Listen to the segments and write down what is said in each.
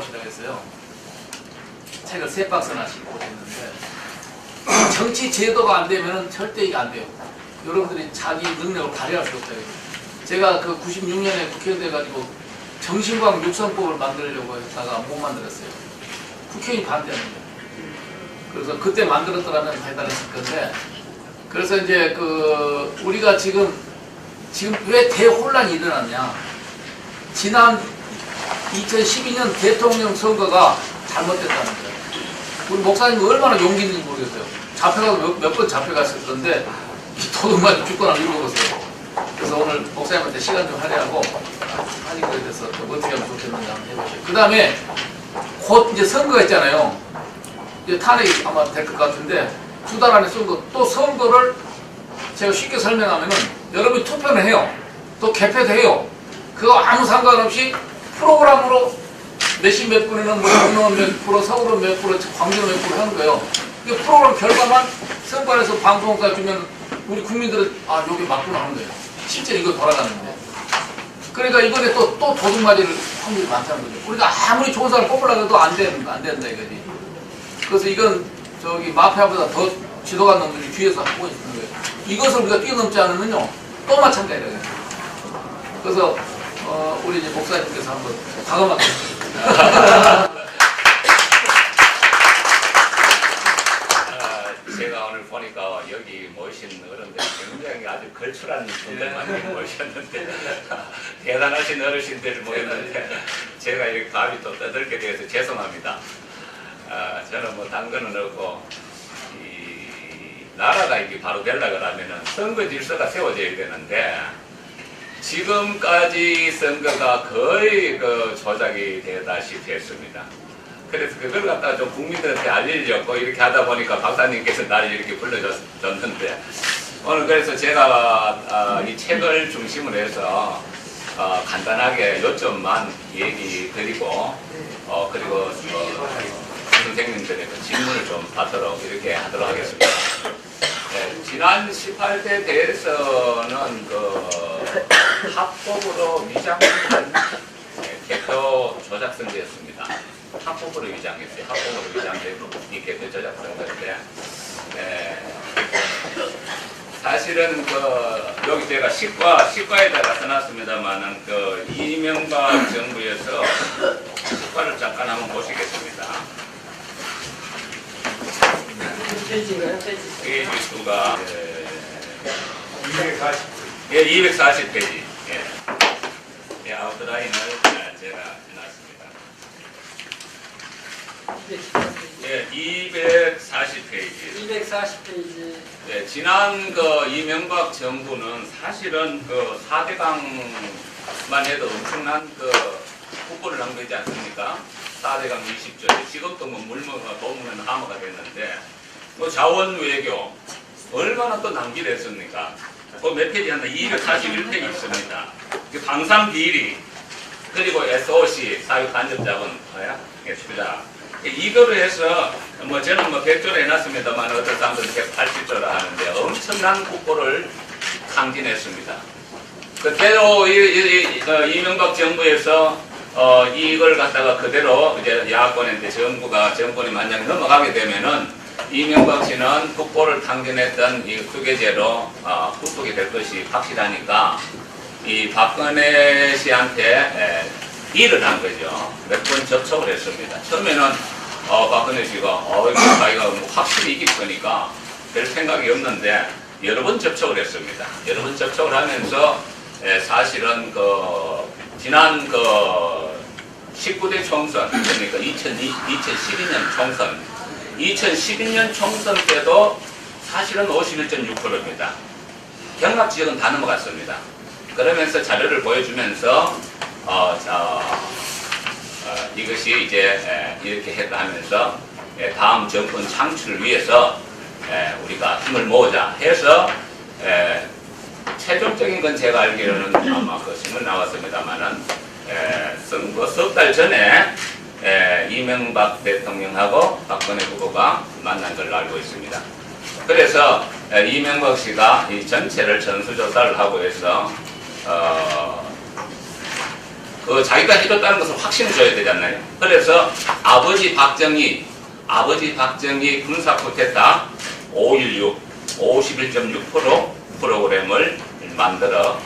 나오시라고 했어요. 책을 3박스나 싣고 오셨는데 정치 제도가 안 되면 절대 이게 안 돼요. 여러분들이 자기 능력을 발휘할 수 없다. 제가 그 96년에 국회의원 돼가지고 정신과학 육성법을 만들려고 했다가 못 만들었어요. 국회의원이 반대하는 거예요. 그래서 그때 만들었더라면 대단했을 건데, 그래서 이제 그 우리가 지금 왜 대혼란이 일어났냐? 지난 2012년 대통령 선거가 잘못됐다는 거예요. 우리 목사님 얼마나 용기 있는지 모르겠어요. 잡혀가서 몇 번 잡혀갔을 건데 도둑맞이 죽거나 읽어보세요. 그래서 오늘 목사님한테 시간 좀 할애하고 하는 거에 대해서 어떻게 하면 좋겠는지 한번 해보세요. 그 다음에 곧 이제 선거가 있잖아요. 이제 탄핵이 아마 될 것 같은데 2달 안에 선거, 또 선거를 제가 쉽게 설명하면은 여러분이 투표는 해요. 또 개표도 해요. 그거 아무 상관없이 프로그램으로 몇십 몇 분에는 뭐 강릉은 몇 프로, 서울은 몇 프로, 광주는 몇 프로 하는 거예요. 이 프로그램 결과만 선관에서 방송사 주면 우리 국민들은 아 여기 맞구나 하는 거예요. 실제로 이거 돌아가는데. 그러니까 이번에 또 도둑 맞을 확률이 많다는 거죠. 우리가 아무리 좋은 사람 뽑으려고 해도 안 된다 이거지. 그래서 이건 저기 마피아보다 더 지도가 놈들이 뒤에서 하고 있는 거예요. 이것을 우리가 뛰어넘지 않으면요 또 마찬가지예요. 그래서 우리 이제 목사님께서 한번 과감하게 제가 오늘 보니까 여기 모신 어른들이 굉장히 아주 걸출한 분들만 모셨는데 대단하신 어르신들 모였는데 제가 이렇게 감이 또 떠들게 되어서 죄송합니다. 저는 뭐 당근은 없고 이 나라가 이게 바로 되려고 하면은 선거 질서가 세워져야 되는데 지금까지 선거가 거의 그 조작이 되다시피 했습니다. 그래서 그걸 갖다가 좀 국민들한테 알리려고 이렇게 하다 보니까 박사님께서 나를 이렇게 불러줬는데 오늘 그래서 제가 이 책을 중심으로 해서 간단하게 요점만 얘기 드리고 그리고 선생님들의 그 질문을 좀 받도록 이렇게 하도록 하겠습니다. 네, 지난 18대 대선은 그 합법으로 위장한 개표 조작 선거였습니다. 합법으로 위장했어요. 합법으로 위장되고 이 개표 조작 선거인데 사실은 그 여기 제가 시과에다가 써놨습니다만은 그 이명박 정부에서 시과를 잠깐 한번 보시겠습니다. 페이지인가요? 페이지 수가 240. 예, 240페이지. 예, 아웃라인을 제가 해놨습니다. 예, 240페이지. 240페이지. 예, 지난 그 이명박 정부는 사실은 그 4대강만 해도 엄청난 그 국고를 낭비하지 않습니까? 4대강 20조. 지금도 뭐 물먹어 도무면 하마가 됐는데, 또 자원 외교 얼마나 또 낭비를 했습니까? 그 몇 페이지 한다? 241페이지 있습니다. 방산 비리, 그리고 SOC, 사유간접자본 투자. 이거를 해서 뭐 저는 뭐 100조를 해놨습니다만 어떤 사람들은 180조를 하는데 엄청난 국고를 탕진했습니다. 그대로 이명박 정부에서 이걸 갖다가 그대로 이제 야권한테 정권이 만약에 넘어가게 되면은 이명박 씨는 국고를 탕진했던 이 후계제로 후속이 될 것이 확실하니까 이 박근혜 씨한테 일을 한 거죠. 몇 번 접촉을 했습니다. 처음에는 박근혜 씨가 자기가 뭐 확실히 이길 거니까 별 생각이 없는데 여러 번 접촉을 했습니다. 여러 번 접촉을 하면서 사실은 그 지난 그 19대 총선, 그러니까 2012년 총선, 2012년 총선 때도 사실은 51.6%입니다. 경합 지역은 다 넘어갔습니다. 그러면서 자료를 보여주면서 이것이 이제 이렇게 했다 하면서 다음 정권 창출을 위해서 우리가 힘을 모으자 해서 최종적인 건 제가 알기로는 아마 그 신문 나왔습니다만은 선거 석 달 전에 이명박 대통령하고 박근혜 후보가 만난 걸로 알고 있습니다. 그래서 이명박 씨가 이 전체를 전수조사를 하고 해서 자기가 해줬다는 것을 확신을 줘야 되잖아요. 그래서 아버지 박정희 군사 쿠데타 5.16 51.6% 프로그램을 만들어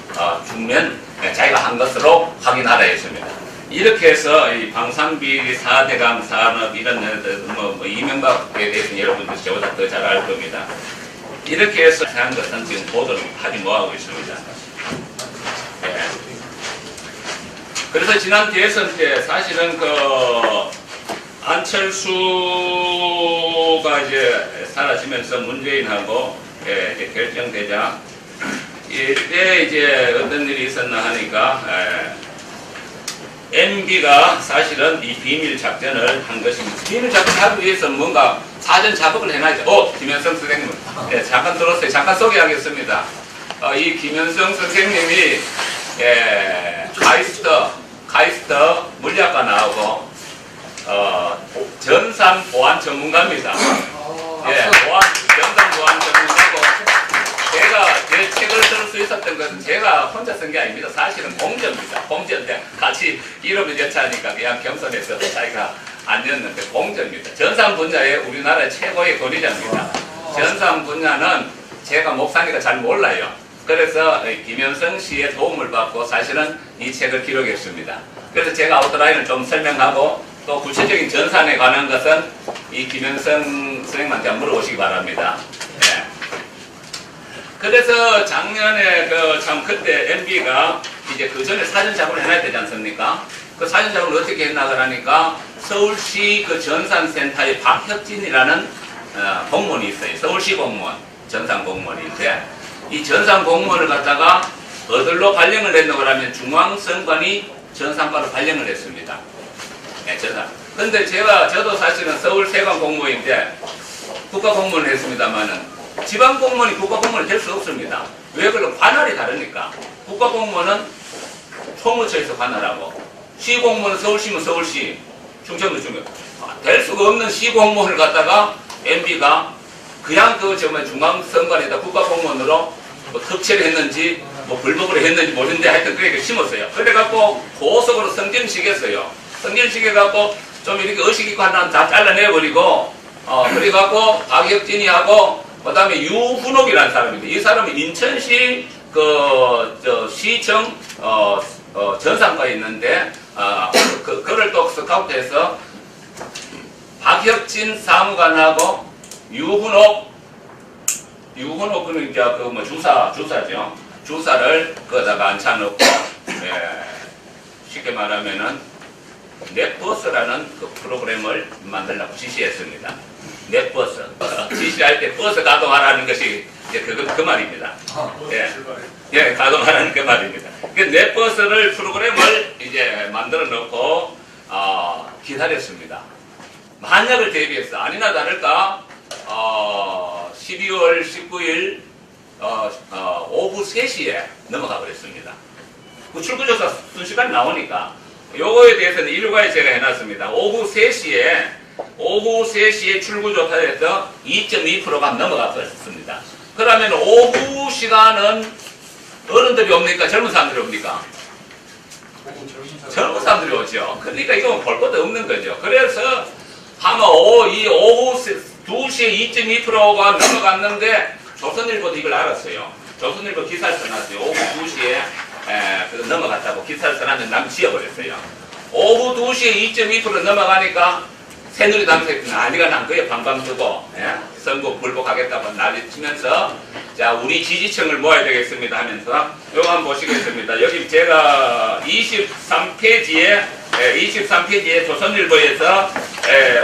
주면 자기가 한 것으로 확인하라 했습니다. 이렇게 해서 이 방산비리 4대강 산업 이런 이명박에 대해서는 여러분들 저보다 더 잘 알 겁니다. 이렇게 해서 한 것은 지금 보도를 하지 못하고 있습니다. 예. 그래서 지난 대선 때 사실은 안철수가 이제 사라지면서 문재인하고 이제 결정되자 이때 이제 어떤 일이 있었나 하니까 MB가 사실은 이 비밀 작전을 한 것입니다. 비밀 작전을 하기 위해서 뭔가 사전 작업을 해놔야죠. 김현성 선생님, 잠깐 들었어요. 잠깐 소개하겠습니다. 이 김현성 선생님이 카이스트 물리학과 나오고 전산 보안 전문가입니다. 전산 보안 전문가고 제 책을 쓸 수 있었던 것은 제가 혼자 쓴 게 아닙니다. 사실은 공저입니다. 공저인데 같이 이름을 여차하니까 그냥 겸손해서 자기가 아니었는데 공저입니다. 전산 분야에 우리나라의 최고의 권위자입니다. 전산 분야는 제가 목사니까 잘 몰라요. 그래서 김현성 씨의 도움을 받고 사실은 이 책을 기록했습니다. 그래서 제가 아웃라인을 좀 설명하고 또 구체적인 전산에 관한 것은 이 김현성 선생님한테 물어보시기 바랍니다. 네. 그래서 작년에 그때 MB가 이제 그 전에 사전 작업을 해놔야 되지 않습니까? 그 사전 작업을 어떻게 했나 그러니까 서울시 그 전산센터의 박혁진이라는 공무원이 있어요. 서울시 공무원, 전산 공무원인데 이 전산 공무원을 갖다가 어디로 발령을 했나 그러면 중앙선관위 전산과로 발령을 했습니다. 네, 전산. 근데 저도 사실은 서울 세관 공무원인데 국가 공무원을 했습니다만은 지방 공무원이 국가 공무원이 될 수 없습니다. 왜 그러면 관할이 다르니까. 국가 공무원은 총무처에서 관할하고 시 공무원은 서울시면 서울시, 충청도 중요. 될 수가 없는 시 공무원을 갖다가 MB가 그냥 중앙선관위에다 국가 공무원으로 특채를 했는지 불법으로 했는지 모르는데 하여튼 그렇게 심었어요. 그래갖고 고속으로 성질시켰어요. 성질시켜갖고 좀 이렇게 의식 있고 하나 다 잘라내버리고 그래갖고 박혁진이하고 그 다음에 유훈옥이라는 사람인데 이 사람은 인천시 시청 전산과에 있는데 그를 또 스카우트해서 박혁진 사무관하고 유훈옥은 이제 주사죠. 주사를 거기다가 앉혀놓고 쉽게 말하면은 넷버스라는 그 프로그램을 만들려고 지시했습니다. 넷버스. 지시할 때 버스 가동하라는 것이 이제 그 말입니다. 가동하라는 그 말입니다. 그 넷버스를 프로그램을 이제 만들어 놓고 기다렸습니다. 만약을 대비해서 아니나 다를까 12월 19일 오후 3시에 넘어가 버렸습니다. 그 출구조사 순시간이 나오니까 요거에 대해서는 일괄 제가 해놨습니다. 오후 3시에 출구조사에서 2.2%가 넘어가 버렸습니다. 그러면 오후 시간은 어른들이 옵니까? 젊은 사람들이 옵니까? 젊은 사람들이 오죠. 그러니까 이건 볼 것도 없는 거죠. 그래서 아마 이 오후 2시에 2.2%가 넘어갔는데 조선일보도 이걸 알았어요. 조선일보 기사를 써놨어요. 오후 2시에 넘어갔다고 기사를 써놨는데 남 지어버렸어요. 오후 2시에 2.2% 넘어가니까 새누리당에서 난리가 난 거예요. 방방 뜨고 선거 불복하겠다고 난리 치면서 자 우리 지지층을 모아야 되겠습니다 하면서 요거 한번 보시겠습니다. 여기 제가 23페이지에 조선일보에서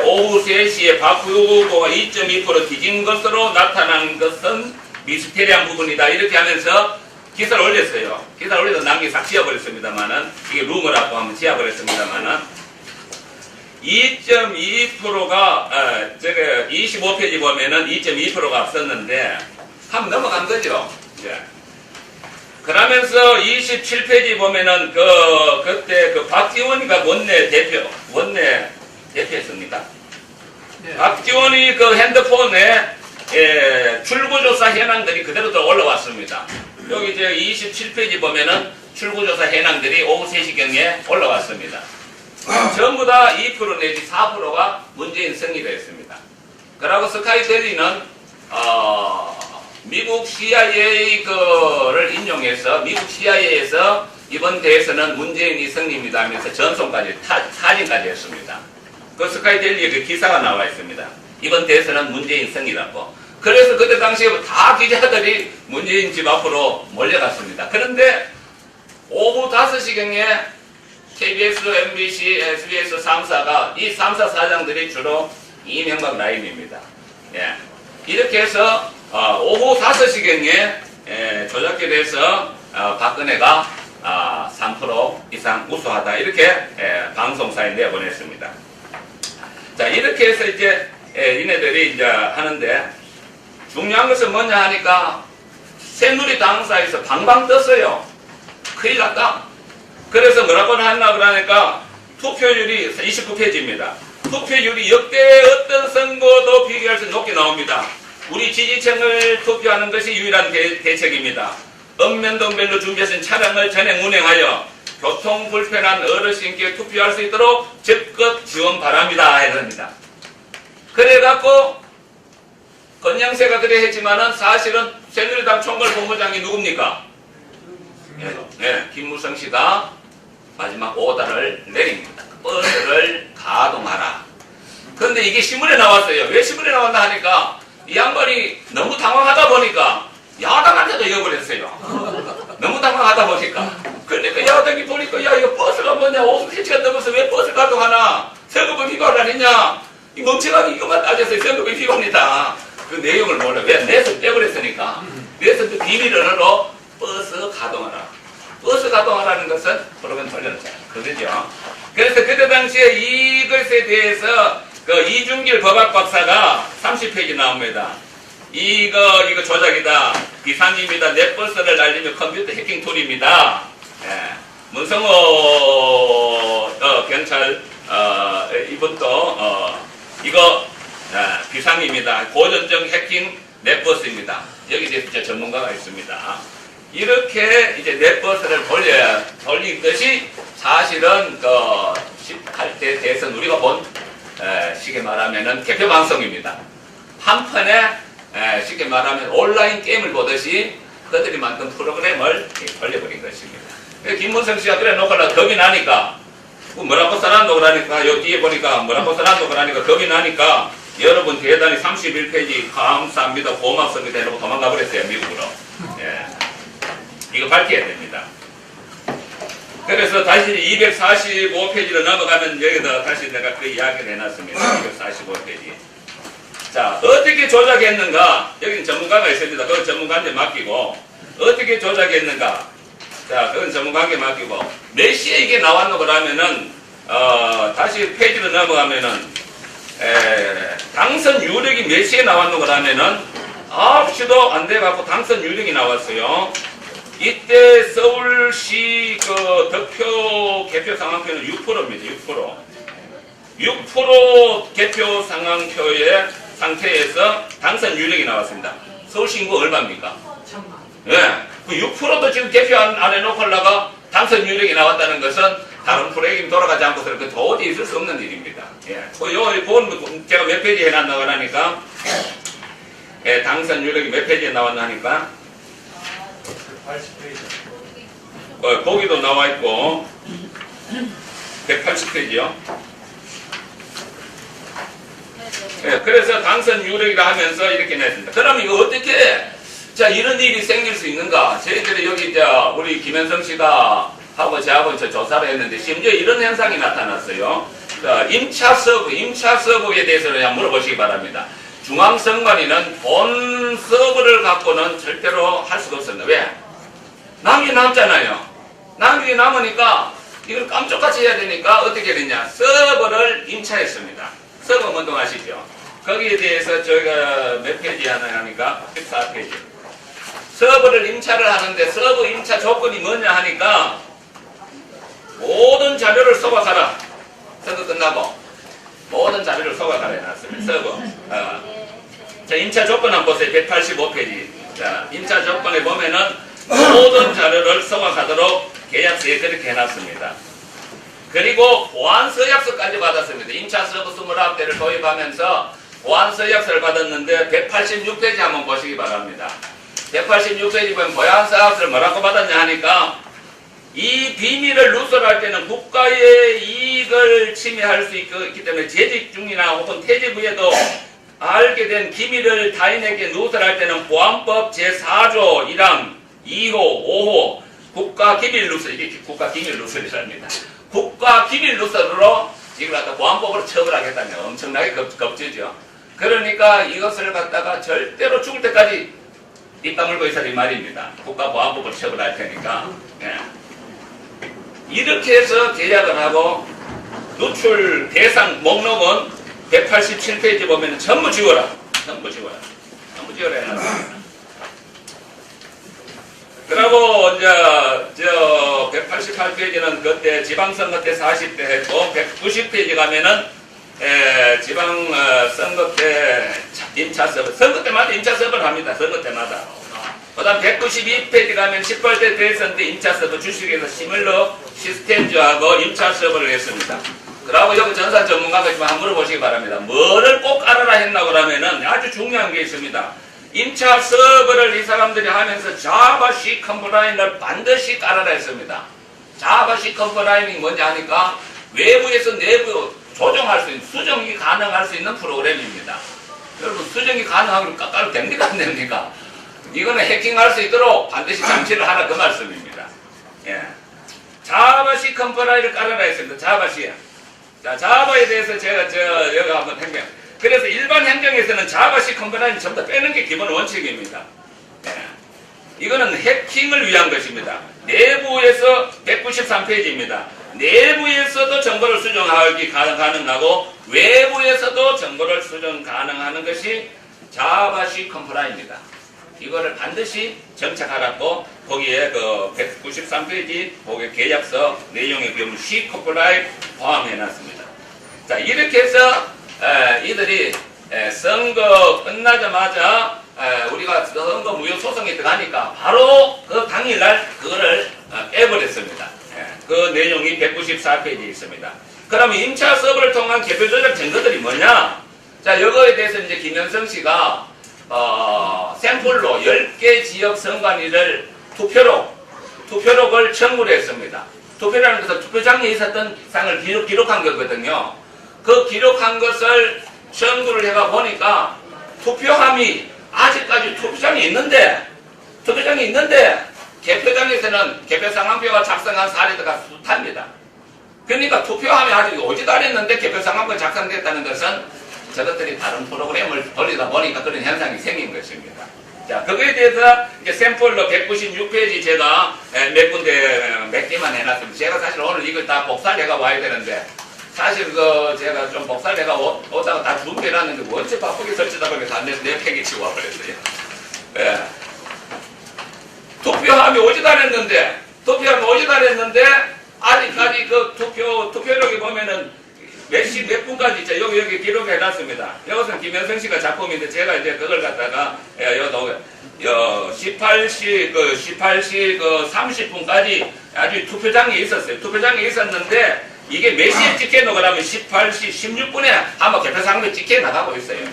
오후 3시에 박 후보가 2.2% 뒤진 것으로 나타난 것은 미스테리한 부분이다 이렇게 하면서 기사를 올렸어요. 기사를 올려서 남기 싹 지어버렸습니다만은 이게 루머라고 하면 지어버렸습니다만은 2.2%가 제가 25페이지 보면은 2.2%가 앞섰는데 한번 넘어간 거죠. 이제. 그러면서 27페이지 보면은 그때 박지원이가 원내 대표였습니까? 네. 박지원이 그 핸드폰에 출구조사 현황들이 그대로 또 올라왔습니다. 여기 이제 27페이지 보면은 출구조사 현황들이 오후 3시경에 올라왔습니다. 전부 다 2% 내지 4%가 문재인 승리를 했습니다. 그리고 스카이텔리는 미국 CIA 를 인용해서 미국 CIA에서 이번 대회에서는 문재인이 승리입니다 하면서 전송까지 사진까지 했습니다. 그 스카이텔리에 그 기사가 나와 있습니다. 이번 대회에서는 문재인 승리라고. 그래서 그때 당시에 다 기자들이 문재인 집 앞으로 몰려갔습니다. 그런데 오후 5시경에 KBS, MBC, SBS 3사가 이 3사 사장들이 주로 이명박 라인입니다. 예. 이렇게 해서 오후 5시경에 조작기를 해서 박근혜가 3% 이상 우수하다 이렇게 방송사에 내보냈습니다. 자, 이렇게 해서 이제 얘네들이 이제 하는데 중요한 것은 뭐냐 하니까 새누리당사에서 방방 떴어요. 큰일 났다. 그래서 뭐라고 하나 그러니까 투표율이 29페이지입니다. 투표율이 역대 어떤 선거도 비교할 수 높게 나옵니다. 우리 지지층을 투표하는 것이 유일한 대책입니다. 읍면동별로 준비하신 차량을 전행 운행하여 교통 불편한 어르신께 투표할 수 있도록 적극 지원 바랍니다. 이럽니다. 그래갖고 건양세가 그래 했지만은 사실은 새누리당 총괄본부장이 누굽니까? 네, 김무성 씨가 마지막 오다를 내립니다. 버스를 가동하라. 그런데 이게 신문에 나왔어요. 왜 신문에 나왔나 하니까 이 양반이 너무 당황하다 보니까 야당한테도 읽어버렸어요. 너무 당황하다 보니까. 그러니까 야당이 보니까 야 이거 버스가 뭐냐 50cm가 넘어서 왜 버스 가동하나 세금을 비관을 안 했냐 이 멍청하게 이것만 따져서 세금이 비관이다. 그 내용을 몰라. 왜? 내서 빼버렸으니까. 그래서 그 비밀을 하러 버스 가동하라. 버스 가동하라는 것은 프로그램 돌려놓자. 그거죠. 그래서 그때 당시에 이것에 대해서 그 이준길 법학 박사가 30페이지 나옵니다. 이거 조작이다. 비상입니다. 넷버스를 날리면 컴퓨터 해킹 툴입니다. 예. 문성호 경찰 이분도 이거 비상입니다. 고전적 해킹 넷버스입니다. 여기 이제 전문가가 있습니다. 이렇게 이제 넷버스를 돌린 것이 사실은 그 18대 대선 우리가 본 쉽게 말하면은 개표 방송입니다. 한편에 쉽게 말하면 온라인 게임을 보듯이 그들이 만든 프로그램을 돌려버린 것입니다. 김문성 씨가 그래 놓고나 겁이 나니까 뭐라고 써놨노 그러니까 여기 뒤에 보니까 뭐라고 써놨노 그러니까 겁이 나니까 여러분 대단히 31페이지 감사합니다 고맙습니다 해놓고 도망가 버렸어요 미국으로. 예. 이거 밝혀야 됩니다. 그래서 다시 245페이지로 넘어가면 여기다 다시 내가 그 이야기를 해놨습니다. 245페이지. 자, 어떻게 조작했는가? 여기는 전문가가 있습니다. 그건 전문가한테 맡기고 어떻게 조작했는가? 자, 그건 전문가한테 맡기고 몇 시에 이게 나왔노 그러면은 다시 페이지로 넘어가면은 당선 유력이 몇 시에 나왔노 그러면은 9시도 안 돼갖고 당선 유력이 나왔어요. 이때 서울시 그 득표 개표 상황표는 6%입니다. 6% 개표 상황표의 상태에서 당선 유력이 나왔습니다. 서울시 인구 얼마입니까? 예. 그 6%도 지금 개표 안 해놓고 하려가 당선 유력이 나왔다는 것은 다른 프로그램이 돌아가지 않고서는 그 도저히 있을 수 없는 일입니다. 예. 그건 제가 몇 페이지 해놨나 하니까 예, 당선 유력이 몇 페이지에 나왔나 하니까 80페이지. 거기도 나와 있고 180페이지요. 네, 그래서 당선 유력이라 하면서 이렇게 냈습니다. 그럼 이거 어떻게 자 이런 일이 생길 수 있는가? 저희들이 여기 이제 우리 김현성 씨가 하고 저하고 조사를 했는데 심지어 이런 현상이 나타났어요. 자, 임차 서버에 대해서는 그냥 물어보시기 바랍니다. 중앙선관위는 본 서버를 갖고는 절대로 할 수가 없습니다. 왜? 남이 남잖아요. 남이 남으니까 이걸 깜짝같이 해야 되니까 어떻게 됐냐. 서버를 임차했습니다. 서버 운동 아시죠? 거기에 대해서 저희가 몇 페이지 하나 하니까 14페이지. 서버를 임차를 하는데 서버 임차 조건이 뭐냐 하니까 모든 자료를 소각하라. 선거 끝나고 모든 자료를 소각하라 해놨습니다. 서버. 자, 임차 조건 한번 보세요. 185페이지. 자, 임차 조건에 보면은 모든 자료를 소각하도록 계약서에 그렇게 해놨습니다. 그리고 보안서약서까지 받았습니다. 임차 서버 29대를 도입하면서 보안서약서를 받았는데 186페이지 한번 보시기 바랍니다. 186페이지 보면 보안서약서를 뭐라고 받았냐 하니까 이 비밀을 누설할 때는 국가의 이익을 침해할 수 있기 때문에 재직 중이나 혹은 퇴직 후에도 알게 된 기밀을 타인에게 누설할 때는 보안법 제4조 1항 2호 5호 국가기밀 누설, 이게 국가기밀 누설이랍니다. 국가기밀 누설으로 이걸 갖다 보안법으로 처벌하겠다면 엄청나게 겁지죠. 그러니까 이것을 갖다가 절대로 죽을 때까지 입 다물고 있어야 이 말입니다. 국가보안법으로 처벌할 테니까. 예. 이렇게 해서 계약을 하고 누출 대상 목록은 187페이지 보면 전부 지워라. 전부 지워라. 전부 지워라 해놨습니다. 그리고 이제 저 188페이지는 그때 지방선거 때 40대 했고 190페이지 가면은 지방선거 때 임차 서버 선거 때마다 임차 서버를 합니다. 선거 때마다. 그 다음 192페이지 가면 18대 대선 때 임차 서버 주식에서 시뮬러 시스템즈하고 임차 서버를 했습니다. 그리고 여기 전산 전문가가 좀 한번 물어보시기 바랍니다. 뭐를 꼭 알아라 했나 그러면은 아주 중요한 게 있습니다. 임차 서버를 이 사람들이 하면서 자바시 컴플라인을 반드시 깔아라 했습니다. 자바시 컴플라인이 뭔지 아니까 외부에서 내부 조정할 수 있는, 수정이 가능할 수 있는 프로그램입니다. 여러분 수정이 가능하면 깔아도 됩니까 안 됩니까? 이거는 해킹할 수 있도록 반드시 장치를 하라 그 말씀입니다. 예. 자바시 컴플라인을 깔아라 했습니다. 자바시. 자, 자바에 대해서 제가 여기 한번 행정. 그래서 일반 행정에서는 자바시 컴플라인을 전부 다 빼는 게 기본 원칙입니다. 예. 이거는 해킹을 위한 것입니다. 내부에서 193페이지입니다. 내부에서도 정보를 수정하기 가능하고 외부에서도 정보를 수정 가능하는 것이 자바시 컴플라인입니다. 이거를 반드시 정착하라고 거기에 그 193페이지 거기에 계약서 내용에 보면 C 컴플라인 포함해놨습니다. 자 이렇게 해서 이들이 선거 끝나자마자 우리가 선거 무효 소송이 들어가니까 바로 그 당일날 그거를 빼버렸습니다. 그 내용이 194페이지에 있습니다. 그러면 임차 서버를 통한 개표 조작 증거들이 뭐냐? 자 이거에 대해서 이제 김현성 씨가 샘플로 10개 지역 선관위를 투표록을 청구를 했습니다. 투표라는 것은 투표장에 있었던 상을 기록한 거거든요. 그 기록한 것을 청구를 해가 보니까 투표함이 아직까지 투표장에 있는데 개표장에서는 개표 상황표가 작성한 사례가 숱합니다. 그러니까 투표함이 아직 오지도 않았는데 개표 상황표가 작성됐다는 것은 저것들이 다른 프로그램을 돌리다 보니까 그런 현상이 생긴 것입니다. 자, 그거에 대해서 이제 샘플로 196페이지 제가 몇 군데 몇 개만 해놨습니다. 제가 사실 오늘 이걸 다 복사를 해가 와야 되는데, 사실 제가 좀 복사를 해가 오다가 다 준비해놨는데, 원체 바쁘게 설치다 보니까 안 돼서 내 팩에 치고 와버렸어요. 예. 투표함이 오지도 않았는데, 아직까지 그 투표록에 보면은 몇 분까지 있죠. 여기 기록해놨습니다. 이것은 김현성 씨가 작품인데 제가 이제 그걸 갖다가 18시 30분까지 아주 투표장에 있었어요. 투표장에 있었는데 이게 몇 시에 찍혀놓고 나면 18시 16분에 한번 개표상도 찍혀나가고 있어요.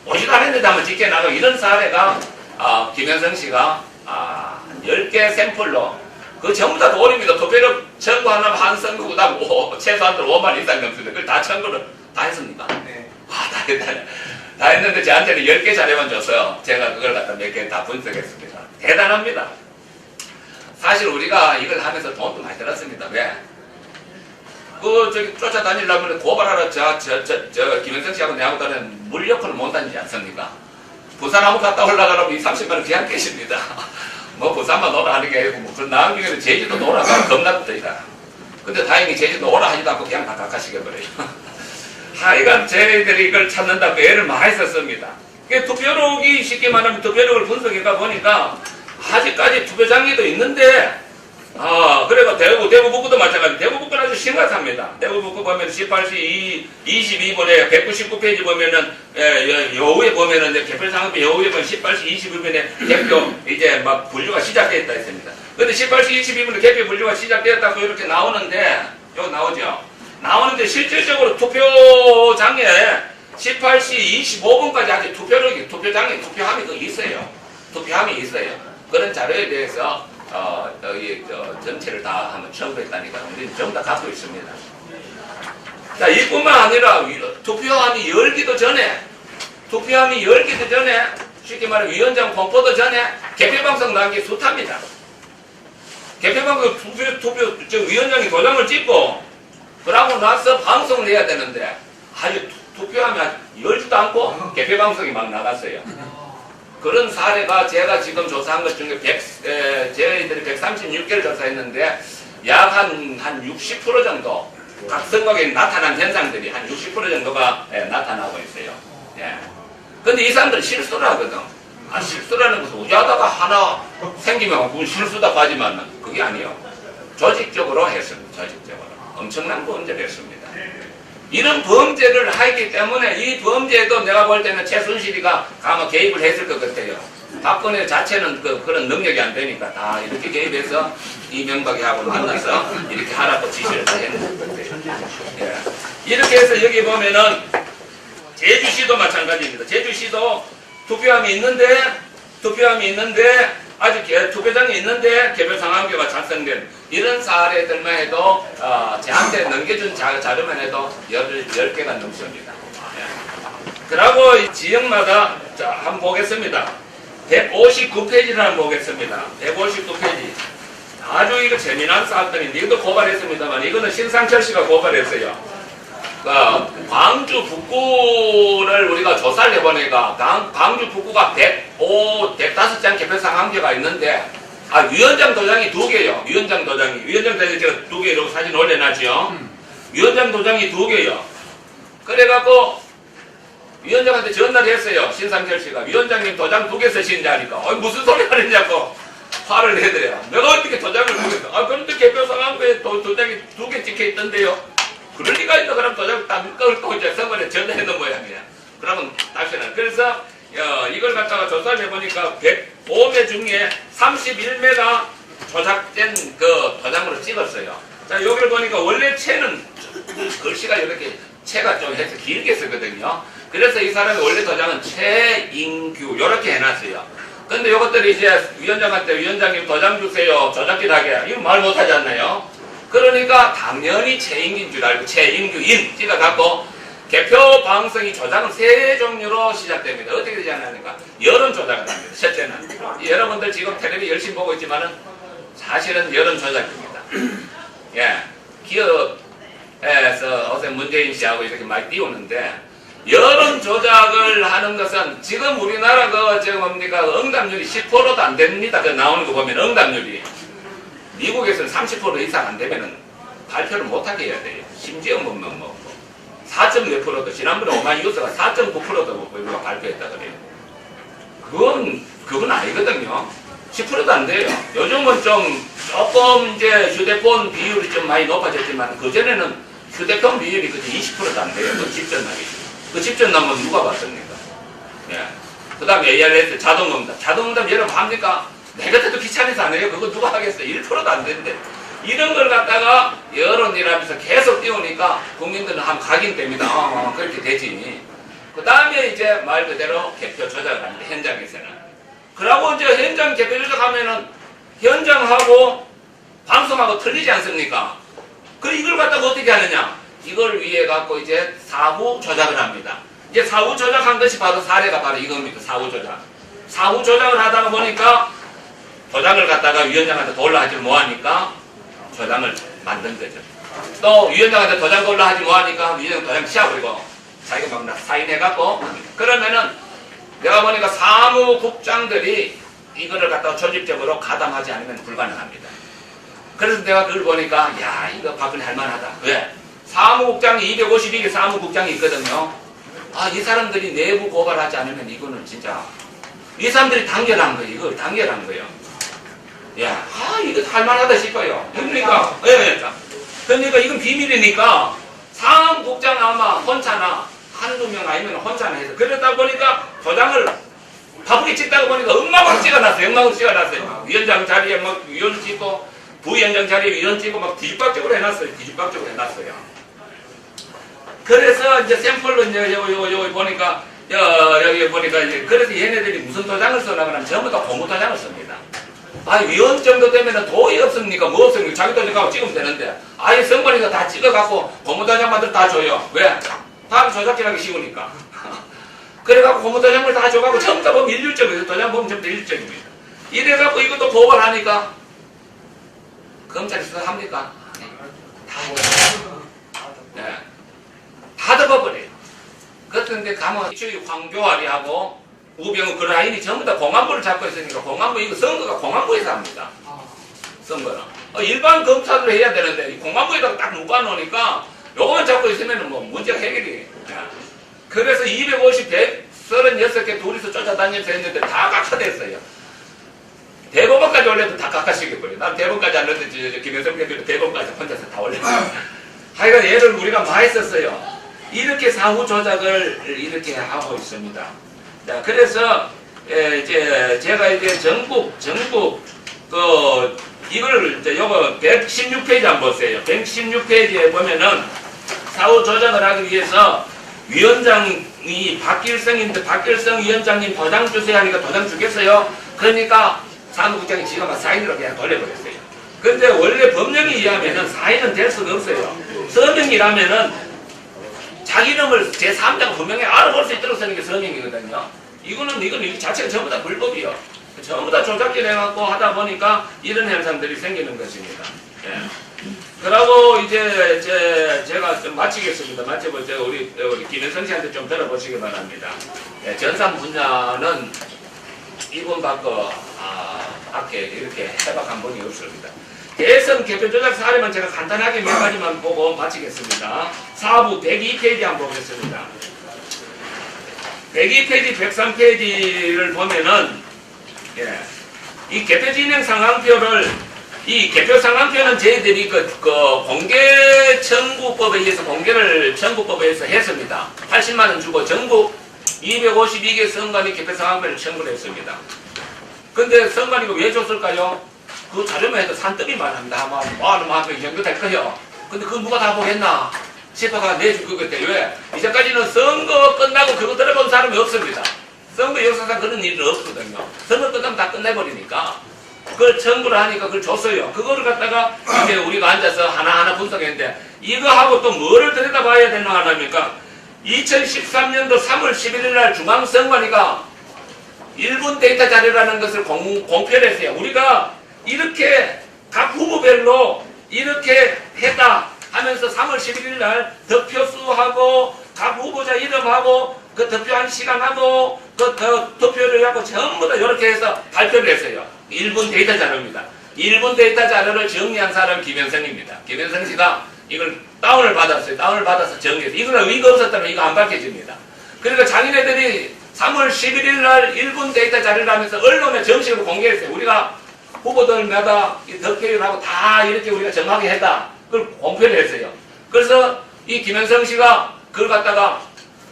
오지도 않았는데 한번 찍혀나가고 이런 사례가 김현성 씨가 10개 샘플로 그 전부 다 돌입니다. 투표를 청구하려면 한 선거 그다음 최소한으로 5만 이상 넘습니다. 그걸 다 청구를 다 했습니까? 네. 다 했는데 저한테는 10개 자료만 줬어요. 제가 그걸 갖다 몇 개 다 분석했습니다. 대단합니다. 사실 우리가 이걸 하면서 돈도 많이 들었습니다. 왜? 쫓아다니려면 고발하러 김현성 씨하고 내하고 다른 물력을 못 다니지 않습니까? 부산 한번 갔다 올라가려면 30만원 그냥 계십니다. 뭐 부산만 오라 하는 게 아니고 그 나은 경우는 제주도 오라가 겁나 붙어있다. 근데 다행히 제주도 오라 하지도 않고 그냥 다 각하시켜버려요. 하여간 저희들이 이걸 찾는다고 애를 많이 썼습니다. 투표록이 쉽게 말하면 투표록을 분석해가 보니까 아직까지 투표장에도 있는데 그래가 대구 북구도 마찬가지. 대구 북구는 아주 심각합니다. 대구 북구 보면 18시 22분에 199페이지 보면은 여우에 보면은 개별상업비 여우에 보면 18시 22분에 개표 이제 막 분류가 시작되었다 했습니다. 근데 18시 22분에 개표 분류가 시작되었다고 이렇게 나오는데 여기 나오죠. 나오는데 실질적으로 투표장에 18시 25분까지 아직 투표장에 투표함이 있어요. 투표함이 있어요. 그런 자료에 대해서 전체를 다 한번 첨부했다니까 우리는 전부 다 갖고 있습니다. 자, 이뿐만 아니라 투표함이 열기도 전에 쉽게 말해 위원장 공포도 전에 개표방송 나온 게 숱합니다. 개표방송 위원장이 도장을 찍고 그러고 나서 방송을 해야 되는데 아주 투표함이 열지도 않고 개표방송이 막 나갔어요. 그런 사례가 제가 지금 조사한 것 중에 저희들이 136개를 조사했는데 약 한 60% 정도 각 선거에 나타난 현상들이 한 60% 정도가 나타나고 있어요. 예. 근데 이 사람들은 실수를 하거든. 실수라는 것은 우자다가 하나 생기면 그건 실수다고 하지만 그게 아니에요. 조직적으로 했습니다. 조직적으로. 엄청난 범죄를 했습니다. 이런 범죄를 하기 때문에 이 범죄에도 내가 볼 때는 최순실이가 아마 개입을 했을 것 같아요. 박근혜 자체는 그런 능력이 안 되니까 다 이렇게 개입해서 이명박이하고 만나서 이렇게 하라고 지시를 다 했는 것 같아요. 예. 이렇게 해서 여기 보면은 제주시도 마찬가지입니다. 제주시도 투표함이 있는데 아직 투표장이 있는데 개별 상황표가 작성된 이런 사례들만 해도 저한테 넘겨준 자료만 해도 10개가 넘습니다. 그리고 지역마다 한번 보겠습니다. 159페이지를 한번 보겠습니다. 159페이지. 아주 이거 재미난 사건인데 이것도 고발했습니다만 이거는 신상철 씨가 고발했어요. 광주 북구를 우리가 조사를 해보니까 광주 북구가 105장 개표 상황표가 있는데 위원장 도장이 2개요. 위원장 도장이 제가 2개 이렇게 사진 올려놨죠. 위원장 도장이 2개요. 그래갖고 위원장한테 전화를 했어요. 신상철 씨가 위원장님 도장 2개 쓰신다니까 무슨 소리 하느냐고 화를 내더래요. 내가 어떻게 도장을 2개 써? 그런데 개표 상황표에 도장이 2개 찍혀 있던데요. 그럴 리가 있다. 그럼 도장 딱 또 이제 선거에 전달했는 모양이야. 그러면 다시는. 그래서 이걸 갖다가 조사를 해보니까 105매 중에 31매가 조작된 그 도장으로 찍었어요. 자, 여기를 보니까 원래 채는 글씨가 이렇게 채가 좀 해서 길게 쓰거든요. 그래서 이 사람이 원래 도장은 최인규 이렇게 해놨어요. 근데 이것들이 이제 위원장한테 위원장님 도장 주세요. 조작기 하게. 이거 말 못하지 않나요? 그러니까 당연히 최인규인 줄 알고 최인규인 찍어갖고 개표 방송이 조작은 3종류로 시작됩니다. 어떻게 되지 않습니까? 여론 조작을 합니다. 첫째는 여러분들 지금 텔레비 열심히 보고 있지만은 사실은 여론 조작입니다. 예, 기업에서 어제 문재인 씨하고 이렇게 많이 띄우는데 여론 조작을 하는 것은 지금 우리나라 응답률이 10%도 안 됩니다. 나오는 거 보면 응답률이 미국에서는 30% 이상 안 되면은 발표를 못하게 해야 돼요. 심지어 4.4%도 지난번에 오마이뉴스가 4.9%도 우리가 발표했다 그래요. 그건 아니거든요. 10%도 안 돼요. 요즘은 조금 이제 휴대폰 비율이 좀 많이 높아졌지만 그전에는 휴대폰 비율이 그때 20%도 안 돼요. 그 집전남이. 그 집전남은 누가 봤습니까? 예. 그 다음에 ARS 자동응답. 자동응답 여러분 합니까? 내 곁에도 귀찮아서 안 해요. 그거 누가 하겠어요? 1%도 안 되는데. 이런 걸 갖다가 여론이라면서 계속 띄우니까 국민들은 한번 각인됩니다. 그렇게 되지. 그 다음에 이제 말 그대로 개표 조작을 합니다. 현장에서는. 그러고 이제 현장 개표 조작하면은 현장하고 방송하고 틀리지 않습니까? 이걸 갖다가 어떻게 하느냐? 이걸 위해 갖고 이제 사후 조작을 합니다. 이제 사후 조작한 것이 바로 사례가 바로 이겁니다. 사후 조작. 사후 조작을 하다가 보니까 도장을 갖다가 위원장한테 돌라 하지 뭐하니까 도장을 만든 거죠. 또 위원장한테 도장 돌라 하지 뭐하니까 위원장 도장 치워버리고 자기가 막 사인해갖고 그러면은 내가 보니까 사무국장들이 이거를 갖다가 조직적으로 가담하지 않으면 불가능합니다. 그래서 내가 그걸 보니까 야 이거 박근혜 할만하다. 왜? 사무국장이 252개 사무국장이 있거든요. 이 사람들이 내부 고발하지 않으면 이거는 진짜 이 사람들이 단결한 거예요. 이걸 단결한 거예요. 야, 이거 할만하다 싶어요. 그러니까, 예, 그러니까 이건 비밀이니까 사무국장 아마 혼자나 한두 명 아니면 혼자나 해서 그러다 보니까 도장을 바쁘게 찍다가 보니까 엉망으로 찍어놨어요. 엉망으로 찍어놨어요. 위원장 자리에 막 위원 찍고 부위원장 자리에 위원 찍고 막 뒤집박적으로 해놨어요. 뒤집박적으로 해놨어요. 그래서 이제 샘플로 이제 여기 보니까 여기 보니까 이제 그래서 얘네들이 무슨 도장을 쓰나 그러면 전부 다 고무 도장을 씁니다. 위원 정도 되면 도이 없습니까? 뭐 없습니까? 자기 도장 갖고 찍으면 되는데 아예 선관위가 다 찍어갖고 고무 도장만들 다 줘요. 왜? 다음 조작질하기 쉬우니까. 그래갖고 고무 도장을 다 줘갖고 전부 다 보면 일률적이에요. 도장 보면 전부 다 일률적입니다. 이래갖고 이것도 고발하니까 검찰이 수사합니까? 네. 다 덮어버려요. 그런데 가면 이쪽이 황교안이하고 우병우 그 라인이 전부 다 공안부를 잡고 있으니까 공안부 이거 선거가 공안부에서 합니다. 선거는 일반 검사들 해야 되는데 이 공안부에다가 딱 묶어놓으니까 요거만 잡고 있으면 뭐 문제가 해결이. 그래서 250, 136개 둘이서 쫓아다니면서 했는데 다 각하됐어요. 대법원까지 올려도 다 각하시켜버려요. 난 대법원까지 안 올렸는데 김영삼 대표도 대법원까지 혼자서 다 올렸어요. 하여간 얘를 우리가 많이 썼어요. 이렇게 사후 조작을 이렇게 하고 있습니다. 자, 그래서 이제 제가 이제 전국 이걸 이제 요거 116페이지 한번 보세요. 116페이지에 보면은 사후 조작을 하기 위해서 위원장이 박길성인데 박길성 위원장님 도장 주세요 하니까 도장 주겠어요. 그러니까 사무국장이 지가 막 사인으로 그냥 돌려버렸어요. 근데 원래 법령에 의하면은 사인은 될 수가 없어요. 서명이라면은 자기 이름을 제3자가 분명히 알아볼 수 있도록 쓰는 게 서명이거든요. 이거는 이 자체가 전부 다 불법이요. 전부 다 조작질 해갖고 하다 보니까 이런 현상들이 생기는 것입니다. 예. 그러고 이제 제가 좀 마치겠습니다. 마치고 우리 김현성 씨한테 좀 들어보시기 바랍니다. 예, 전산 분야는 이분 받고 밖에 이렇게 해박한 분이 없습니다. 대선 개표 조작 사례만 제가 간단하게 몇 가지만 보고 마치겠습니다. 4부 102페이지 한번 보겠습니다. 102페이지, 103페이지를 보면은, 예, 이 개표 진행 상황표를, 이 개표 상황표는 저희들이 공개 청구법에 의해서 공개를 청구법에 의해서 했습니다. 80만원 주고 전국 252개 선관위 개표 상황표를 청구를 했습니다. 근데 선관위가 왜 줬을까요? 그 자료만 해도 산더미 많습니다. 아마 이 정도 될 거예요. 근데 그거 누가 다 보겠나? 싶어가 내줄 것 같아요. 왜? 이제까지는 선거 끝나고 그거 들어본 사람이 없습니다. 선거 역사상 그런 일은 없거든요. 선거 끝나면 다 끝내버리니까. 그걸 청구를 하니까 그걸 줬어요. 그거를 갖다가 이제 우리가 앉아서 하나하나 분석했는데 이거하고 또 뭐를 들여다봐야 되나 하니까 2013년도 3월 11일 날 중앙선관위가 1분 데이터 자료라는 것을 공표를 했어요. 우리가 이렇게 각 후보별로 이렇게 했다 하면서 3월 11일 날 득표수하고 각 후보자 이름하고 그 득표한 시간하고 그 득표를 하고 전부 다 이렇게 해서 발표를 했어요. 1분 데이터 자료입니다. 1분 데이터 자료를 정리한 사람은 김현성입니다. 김현성 씨가 이걸 다운을 받았어요. 다운을 받아서 정리했어요. 이거는 의의가 없었다면 이거 안 밝혀집니다. 그러니까 자기네들이 3월 11일 날 1분 데이터 자료를 하면서 언론에 정식으로 공개했어요. 우리가 후보들마다 득표를 하고 다 이렇게 우리가 정확히 했다. 그걸 공표를 했어요. 그래서 이 김현성 씨가 그걸 갖다가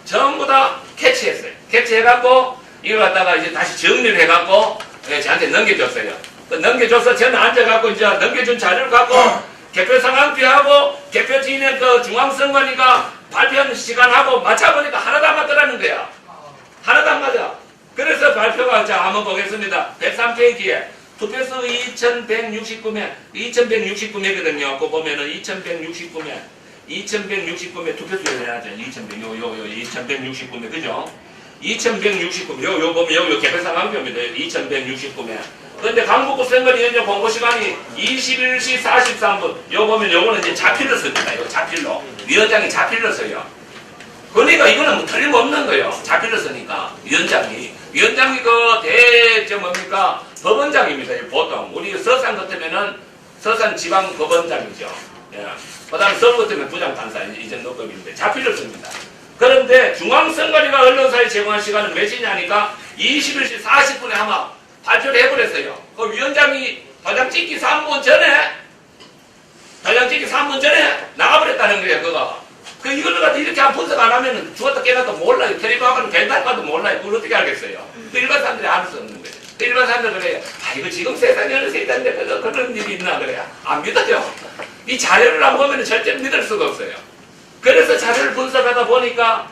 전부 다 캐치했어요. 캐치해갖고 이걸 갖다가 이제 다시 정리를 해갖고 저한테 넘겨줬어요. 넘겨줘서 저는 앉아갖고 이제 넘겨준 자료를 갖고 개표 상황표하고 개표 진행 중앙선관위가 발표하는 시간하고 맞춰보니까 하나도 안 맞더라는 거야. 하나도 안 맞아. 그래서 발표가 자 한번 보겠습니다. 103페이지에 투표수 2169명이거든요. 그거 보면은 2169명 투표수 해야죠. 2169명 그죠? 2169명 요 보면 요 개표 상황표입니다. 2169명. 그런데 강북구 선거위원장 공고 시간이 21시 43분. 요 보면 요거는 이제 자필로 씁니다. 요 자필로 위원장이 자필로 써요. 그러니까 이거는 뭐 틀림없는 거예요. 자필로 쓰니까 위원장이 뭡니까 법원장입니다. 보통 우리 서산 같으면은 서산 지방 법원장이죠. 예. 그다음 서울 같으면 부장판사 이 정도급인데 자필로 씁니다. 그런데 중앙선관위가 언론사에 제공한 시간은 몇 시냐니까 21시 40분에 아마 발표를 해버렸어요. 그 위원장이 달랑 찍기 3분 전에 나가버렸다는 거예요, 그거. 이걸 가지고 이렇게 한 분석 안 하면은 죽었다 깨났다 몰라요. 텔레비전은 된다고도 몰라요. 그걸 어떻게 알겠어요? 일반 사람들이 알 수 없는 거예요. 일반 사람들 그래요. 이거 지금 세상에 어느 세상인데 그런 일이 있나 그래요. 안 믿어져. 이 자료를 안 보면 절대 믿을 수가 없어요. 그래서 자료를 분석하다 보니까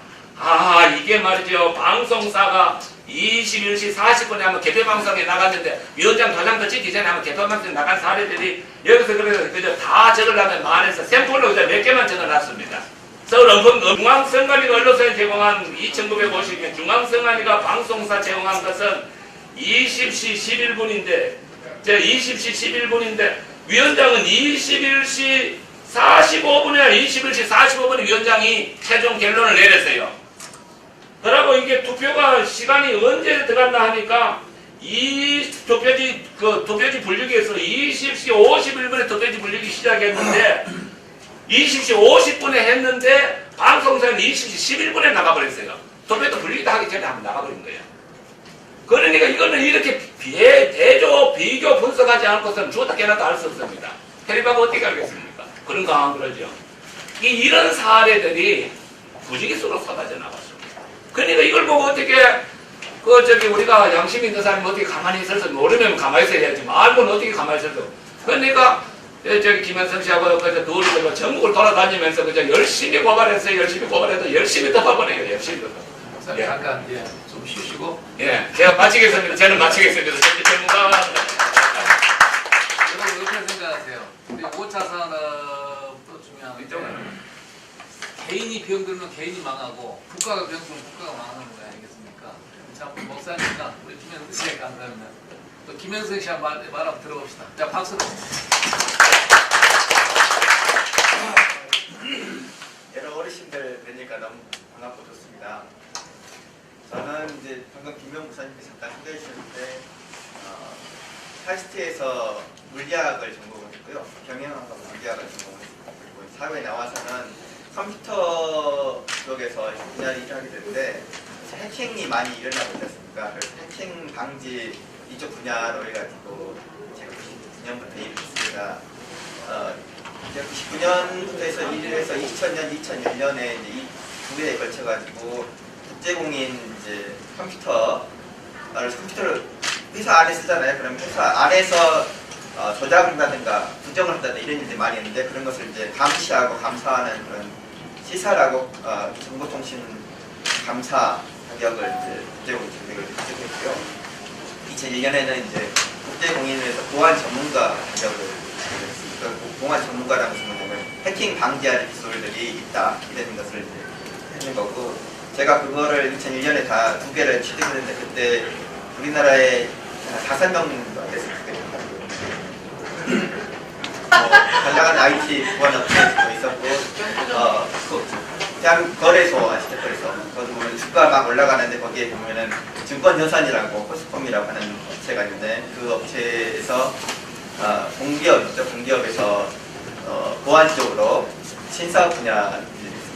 이게 말이죠. 방송사가 21시 40분에 한번 개표방송에 나갔는데 위원장 도장도 찍기 전에 한번 개표방송에 나간 사례들이 여기서 그래서 다 적으려면 만에서 샘플로 몇 개만 적어놨습니다. 서울 중앙성관위가 언론사에 제공한 2950년 중앙성관위가 방송사 제공한 것은 20시 11분인데 20시 11분인데 위원장은 21시 45분이나 21시 45분에 위원장이 최종 결론을 내렸어요. 그러고 이게 투표가 시간이 언제 들어갔나 하니까 이 투표지 분류기에서 20시 51분에 투표지 분류기 시작했는데 20시 50분에 했는데 방송사는 20시 11분에 나가버렸어요. 투표도 분류기 다 하기 전에 한번 나가버린 거예요. 그러니까 이거는 이렇게 비교 분석하지 않고서는 죽었다 깨났다 알 수 없습니다. 텔레비가 어떻게 알겠습니까? 그런 거 안 그러죠. 이런 사례들이 부지기수로 쏟아져 나갔습니다. 그러니까 이걸 보고 어떻게 우리가 양심 있는 사람이 어떻게 가만히 있어서 모르면 가만히 있어야지 알고는 어떻게 가만히 있어서 그러니까 김현성 씨하고 둘이 전국을 돌아다니면서 열심히 고발했어요. 열심히 고발해도 열심히 덮어버려요. 열심히 덮어버려요. 예. 잠깐 좀 쉬시고. 예, 제가 마치겠습니다. 저는 마치겠습니다. 전체 전문가. 여러분 어떻게 생각하세요? 우리 5차 산업도 중요한 거죠. 개인이 병들면 개인이 망하고 국가가 병들면 국가가 망하는 거 아니겠습니까? 자, 목사님과 우리 김현승 씨가 간다면 또 김현승 씨한 말 한번 들어봅시다. 자, 박수로. 여러 어르신들 뵈니까 너무 반갑고 좋습니다. 저는 이제 방금 김명 목사님께서 잠깐 소개해 주셨는데 카이스트에서 물리학을 전공했고요. 경영학과 물리학을 전공했고 그리고 사회에 나와서는 컴퓨터 쪽에서 분야를 일하게 되는데 해킹이 많이 일어나고 있지 않습니까? 그래서 해킹 방지 이쪽 분야로 해가지고 제가 99년부터 일을 했습니다. 99년부터 해서 일을 해서 2000년, 2001년에 이제 이 두 개에 걸쳐가지고 국제공인 이제 컴퓨터를 회사 안에 쓰잖아요. 그럼 회사 안에서 조작을 한다든가 부정을 한다든가 이런 일들이 많이 있는데 그런 것을 이제 감시하고 감사하는 그런 시사라고 정보통신 감사 자격을 이제 국제공인 자격을 취득했고요. 2001년에는 이제 국제공인에서 보안 전문가 자격을 취득했습니다. 보안 전문가라는 것은 뭐냐면 해킹 방지하는 기술들이 있다 이런 것을 이제 하는 거고 제가 그거를 2001년에 다 두 개를 취득했는데 그때 우리나라에 5명 정도 됐을 다양한 IT 보안 업체도 있었고 대한민국 거래소 아시죠? 거래소 거기 보면 주가 막 올라가는데 거기에 보면은 증권여산이라고 코스콤이라고 하는 업체가 있는데 그 업체에서 공기업에서 보안 쪽으로 신사업 분야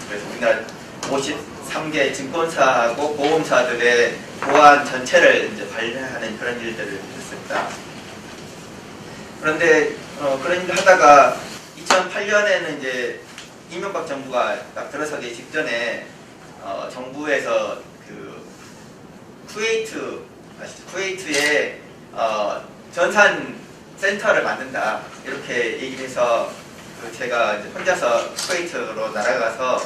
그래서 우리나라 53개 증권사하고 보험사들의 보안 전체를 이제 관리하는 그런 일들을 했습니다. 그런데 그런 일을 하다가 2008년에는 이제 이명박 정부가 딱 들어서기 직전에 정부에서 그 쿠웨이트에 전산 센터를 만든다 이렇게 얘기를 해서 제가 이제 혼자서 쿠웨이트로 날아가서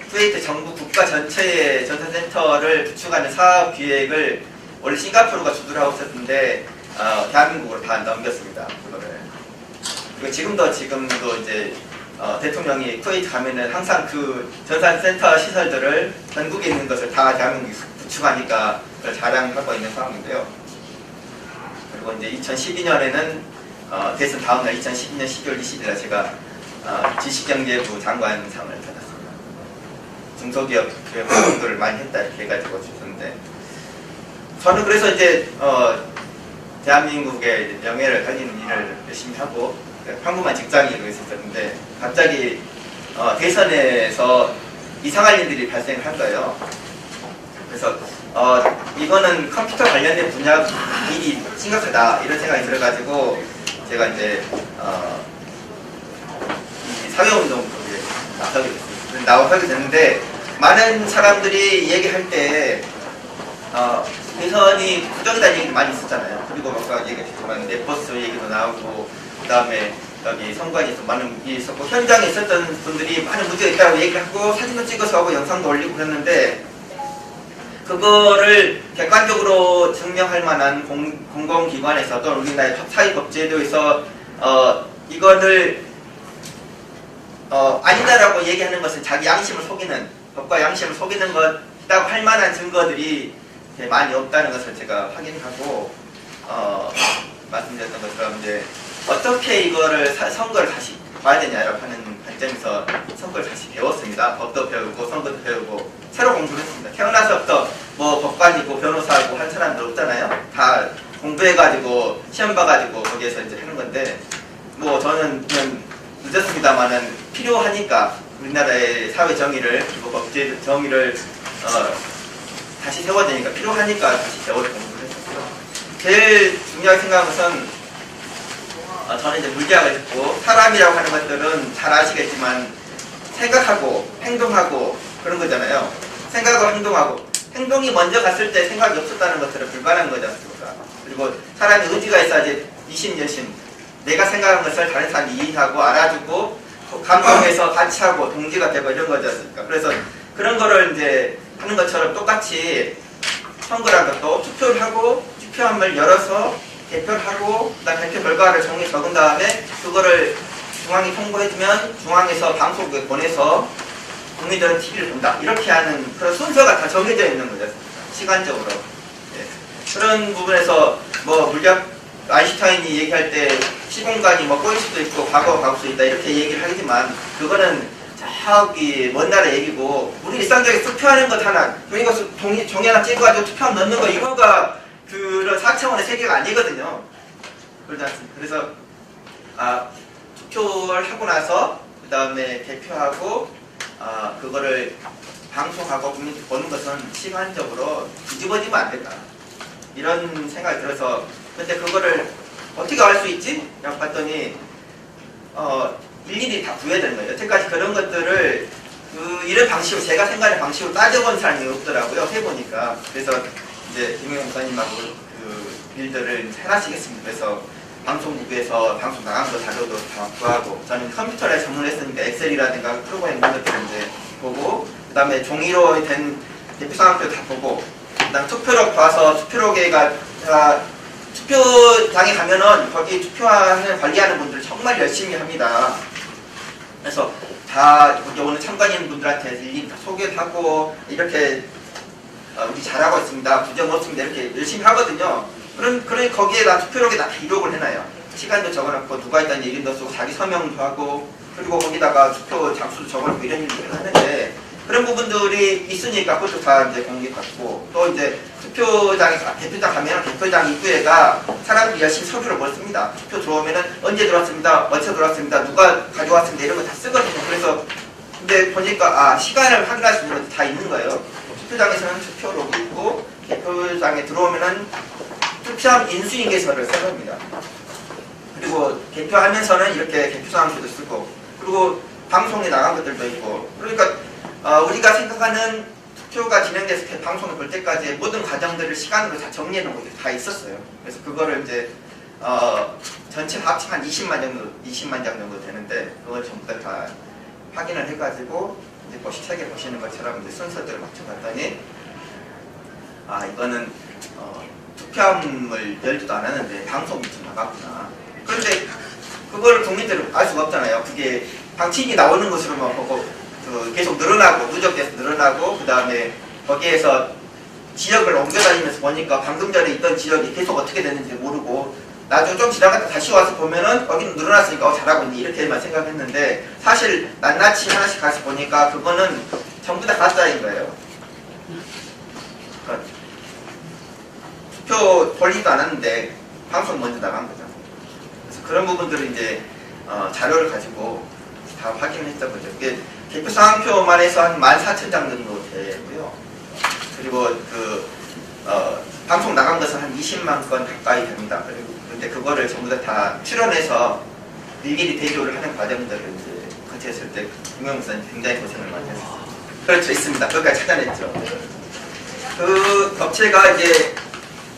쿠웨이트 정부 국가 전체의 전산센터를 구축하는 사업 기획을 원래 싱가포르가 주도를 하고 있었는데 대한민국으로 다 넘겼습니다. 그거를. 그리고 지금도 이제 대통령이 쿠웨이트 가면은 항상 그 전산센터 시설들을 전국에 있는 것을 다 대한민국이 구축하니까 그걸 자랑하고 있는 상황인데요. 그리고 이제 2012년에는 대선 다음날 2012년 12월 20일에 제가 지식경제부 장관상을 받았습니다. 중소기업 활동들을 많이 했다 이렇게 해가지고 주셨는데 저는 그래서 이제 대한민국의 명예를 살리는 일을 열심히 하고 평범한 직장인으로 있었는데 갑자기 대선에서 이상한 일들이 발생을 한 거예요. 그래서 이거는 컴퓨터 관련된 분야 일이 심각하다 이런 생각이 들어가지고 제가 이제 이 사회운동 쪽에 나서게 됐는데 많은 사람들이 얘기할 때 대선이 부정이라는 얘기 많이 있었잖아요. 그리고 아까 얘기했지만 네버스 얘기도 나오고 그다음에 여기 선관위에서 많은 일이 있었고 현장에 있었던 분들이 많은 문제가 있다고 얘기하고 사진도 찍어서 하고 영상도 올리고 그랬는데 그거를 객관적으로 증명할 만한 공공기관에서 또 우리나라의 사회법제도에서 이거를 아니다라고 얘기하는 것은 자기 양심을 속이는 법과 양심을 속이는 것이라고 할 만한 증거들이 많이 없다는 것을 제가 확인하고 말씀드렸던 것처럼 이제 어떻게 이거를 선거를 다시 봐야 되냐라고 하는 관점에서 선거를 다시 배웠습니다. 법도 배우고 선거도 배우고 새로 공부를 했습니다. 태어나서부터 뭐 법관이고 변호사고 한 사람들 없잖아요. 다 공부해가지고 시험 봐가지고 거기에서 이제 하는 건데 뭐 저는 그냥 늦었습니다만은 필요하니까 우리나라의 사회 정의를 그리고 법제 정의를 다시 세워야 되니까 필요하니까 다시 배워서 공부를 했었고요. 제일 중요하게 생각한 것은 저는 이제 물리학을 했고 사람이라고 하는 것들은 잘 아시겠지만 생각하고 행동하고 그런 거잖아요. 생각하고 행동하고 행동이 먼저 갔을 때 생각이 없었다는 것들은 불가능한 거지 않습니까? 그리고 사람이 의지가 있어야지 이심여심 내가 생각한 것을 다른 사람이 이해하고 알아주고 감동해서 같이 하고 동지가 되고 이런 거지 않습니까? 그래서 그런 거를 이제 하는 것처럼 똑같이 선거란 것도 투표를 하고 투표함을 열어서 개표를 하고 그다음에 개표 결과를 종이에 적은 다음에 그거를 중앙에 통보해주면 중앙에서 방송국에 보내서 국민들은 TV를 본다 이렇게 하는 그런 순서가 다 정해져 있는 거죠. 시간적으로. 예. 그런 부분에서 뭐 물리학 아인슈타인이 얘기할 때 시공간이 뭐 꼬일 수도 있고 과거가 갈 수 있다 이렇게 얘기를 하지만 그거는 저기 먼 나라 얘기고 우리 일상적인 투표하는 것 하나 그러니까 종이 하나 찍어가지고 투표함 넣는 거 이거가 그런 4차원의 세계가 아니거든요. 그러지 않습니까? 그래서 투표를 하고 나서 그 다음에 개표하고 그거를 방송하고 국민들이 보는 것은 시간적으로 뒤집어지면 안 된다. 이런 생각이 들어서 근데 그거를 어떻게 알 수 있지? 라고 봤더니 일일이 다 구해야 되는 거예요. 여태까지 그런 것들을 이런 방식으로 제가 생각하는 방식으로 따져본 사람이 없더라고요. 해보니까. 그래서 이제 김영현 목사님하고 그 일들을 하나씩 했습니다. 그래서 방송국에서 방송 나간 거 자료도 다 구하고 저는 컴퓨터를 전문했으니까 엑셀이라든가 프로그램 이런 것들을 이제 보고 그 다음에 종이로 된 대표 상황표 다 보고 그 다음 투표록 봐서 투표록에가 투표장에 가면은 거기 투표하는 관리하는 분들 정말 열심히 합니다. 그래서 다 여기 오는 참관인 분들한테 일일이 다 소개를 하고 이렇게 우리 잘하고 있습니다. 부정 없습니다. 이렇게 열심히 하거든요. 그러니 거기에다 투표록에다 기록을 해놔요. 시간도 적어놓고 누가 있다는 얘기도 쓰고 자기 서명도 하고 그리고 거기다가 투표 장수도 적어놓고 이런 일을 하는데 그런 부분들이 있으니까 그것도 다 이제 공개받고 또 이제 대표장 가면 대표장 입구에가 사람들이 열심히 서류를 못 씁니다. 투표 들어오면은 언제 들어왔습니다. 어디서 들어왔습니다. 누가 가져왔습니다. 이런 거 다 쓰거든요. 그래서 근데 보니까 시간을 확인할 수 있는 것도 다 있는 거예요. 투표장에서는 투표록이 있고 개표장에 들어오면은 투표함 인수인계서를 써줍니다. 그리고 개표하면서는 이렇게 개표상표도 쓰고 그리고 방송에 나간 것들도 있고 그러니까 우리가 생각하는 투표가 진행돼서 방송을 볼 때까지의 모든 과정들을 시간으로 다 정리해 놓은 것들이 다 있었어요. 그래서 그거를 이제 전체 합치면 한 20만 장 정도 되는데 그걸 전부 다 확인을 해가지고 이제 책에 보시는 것처럼 이제 순서대로 맞춰봤더니 이거는 투표함을 열지도 않았는데 방송이 좀 나갔구나. 그런데 그걸 국민들은 알 수가 없잖아요. 그게 방침이 나오는 것으로만 보고 계속 늘어나고 누적돼서 늘어나고 그 다음에 거기에서 지역을 옮겨다니면서 보니까 방금 전에 있던 지역이 계속 어떻게 됐는지 모르고 나중에 좀 지나갔다 다시 와서 보면은 거기는 늘어났으니까 잘하고 있니 이렇게만 생각했는데 사실 낱낱이 하나씩 가서 보니까 그거는 전부 다 가짜인 거예요. 그러니까 투표 돌리지도 않았는데 방송 먼저 나간 거죠. 그래서 그런 부분들을 이제 자료를 가지고 다 확인했던 거죠. 이게 개표 상황표만 해서 한 14,000장 정도 되고요. 그리고 그 방송 나간 것은 한 20만 건 가까이 됩니다. 그런데 그거를 전부 다 출연해서 일일이 대조를 하는 과정들을 이제 거치했을 때 김영사는 굉장히 고생을 많이 했어요. 그렇죠, 있습니다. 그것까지 찾아냈죠. 그 업체가 이제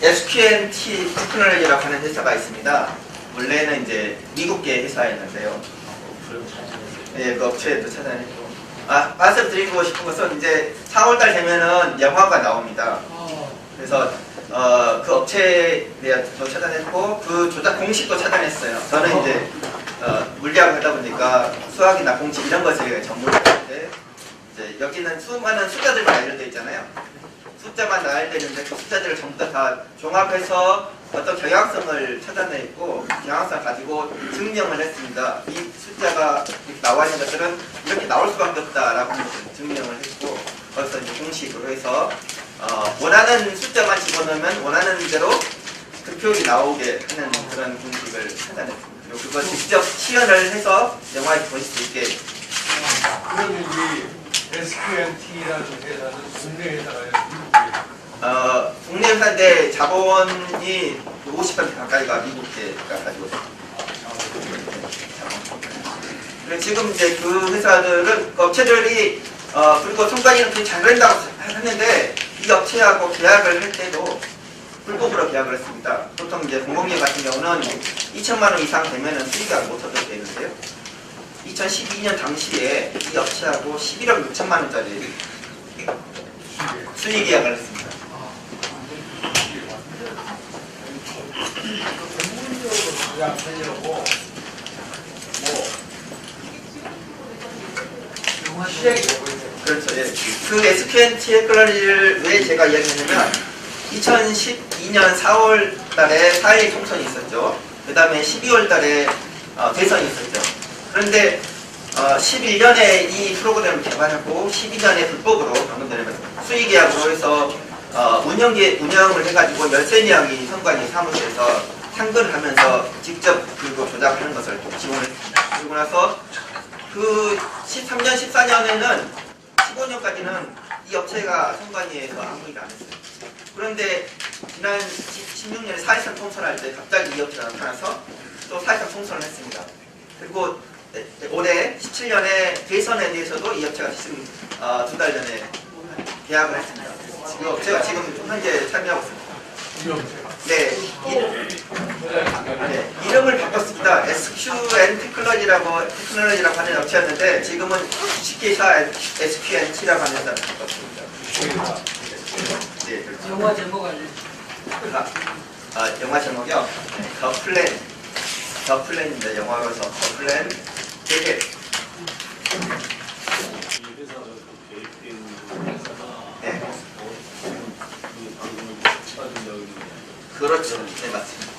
SQNT 테크놀로지라고 하는 회사가 있습니다. 원래는 이제 미국계 회사였는데요. 예, 그 업체도 찾아냈고. 말씀드리고 싶은 것은 이제 4월달 되면은 영화가 나옵니다. 그래서 그 업체에 대해서 찾아냈고 그 조작 공식도 찾아냈어요. 저는 이제 물리학을 하다 보니까 수학이나 공식 이런 것에 전문이었는데 이제 여기는 수많은 숫자들만 알려져 있잖아요. 숫자만 나와야 되는데 그 숫자들을 전부 다 종합해서 어떤 경향성을 찾아내고 경향성을 가지고 증명을 했습니다. 이 숫자가 이렇게 나와 있는 것들은 이렇게 나올 수밖에 없다라고 증명을 했고 거기서 이제 공식으로 해서 원하는 숫자만 집어넣으면 원하는 대로 그 표현이 나오게 하는 그런 공식을 찾아냈습니다. 그리고 그걸 직접 시연을 해서 영화에 보실 수 있게. 그러면 이 SQNT라는 회사는 국내 회사가요? 미국 회사? 국내 회사인데 자본이 50% 가까이가 미국계가 가지고 있습니다. 그리고 지금 이제 그 회사들은 그 업체들이 그리고 총괄이는 되게 잘 된다고 했는데 이 업체하고 계약을 할 때도 불법으로 계약을 했습니다. 보통 이제 공공기업 같은 경우는 2천만 원 이상 되면은 수익이 못 얻게 되는데요. 2012년 당시에 이 업체하고 11억 6천만 원짜리 수익 계약을 했습니다. 전문적으로 계약하려고 그렇죠. 예. 그 SQNT 테크놀로지를 왜 제가 이야기했냐면 2012년 4월 달에 4.1 총선이 있었죠. 그 다음에 12월 달에 대선이 있었죠. 그런데 11년에 이 프로그램을 개발하고 12년에 불법으로 방금 전에 수의계약으로 해서 운영을 해가지고 13명이 선관위 사무소에서 상근을 하면서 직접 그리고 조작하는 것을 지원을 했습니다. 그리고 나서 그 13년, 14년에는 15년까지는 이 업체가 선관위에서 아무 일 안 했어요. 그런데 지난 16년에 4.13 총선할 때 갑자기 이 업체가 나타나서 또 4.13 총선을 했습니다. 그리고 올해 17년에 대선에 대해서도 이 업체가 지금 2달 전에 계약을 했습니다. 이 업체가 지금 현재 참여하고 있습니다. 네, 이름을 바꿨습니다. SQN 테크놀로지라고 하는 업체였는데 지금은 주식회사 SQNT라고 하는 회사를 바꿨습니다. 네, 그렇죠. 영화 제목 알려. 영화 제목이요. 더 플랜입니다. 영화로서 더 플랜. 되게 네. 그렇죠. 네, 맞습니다.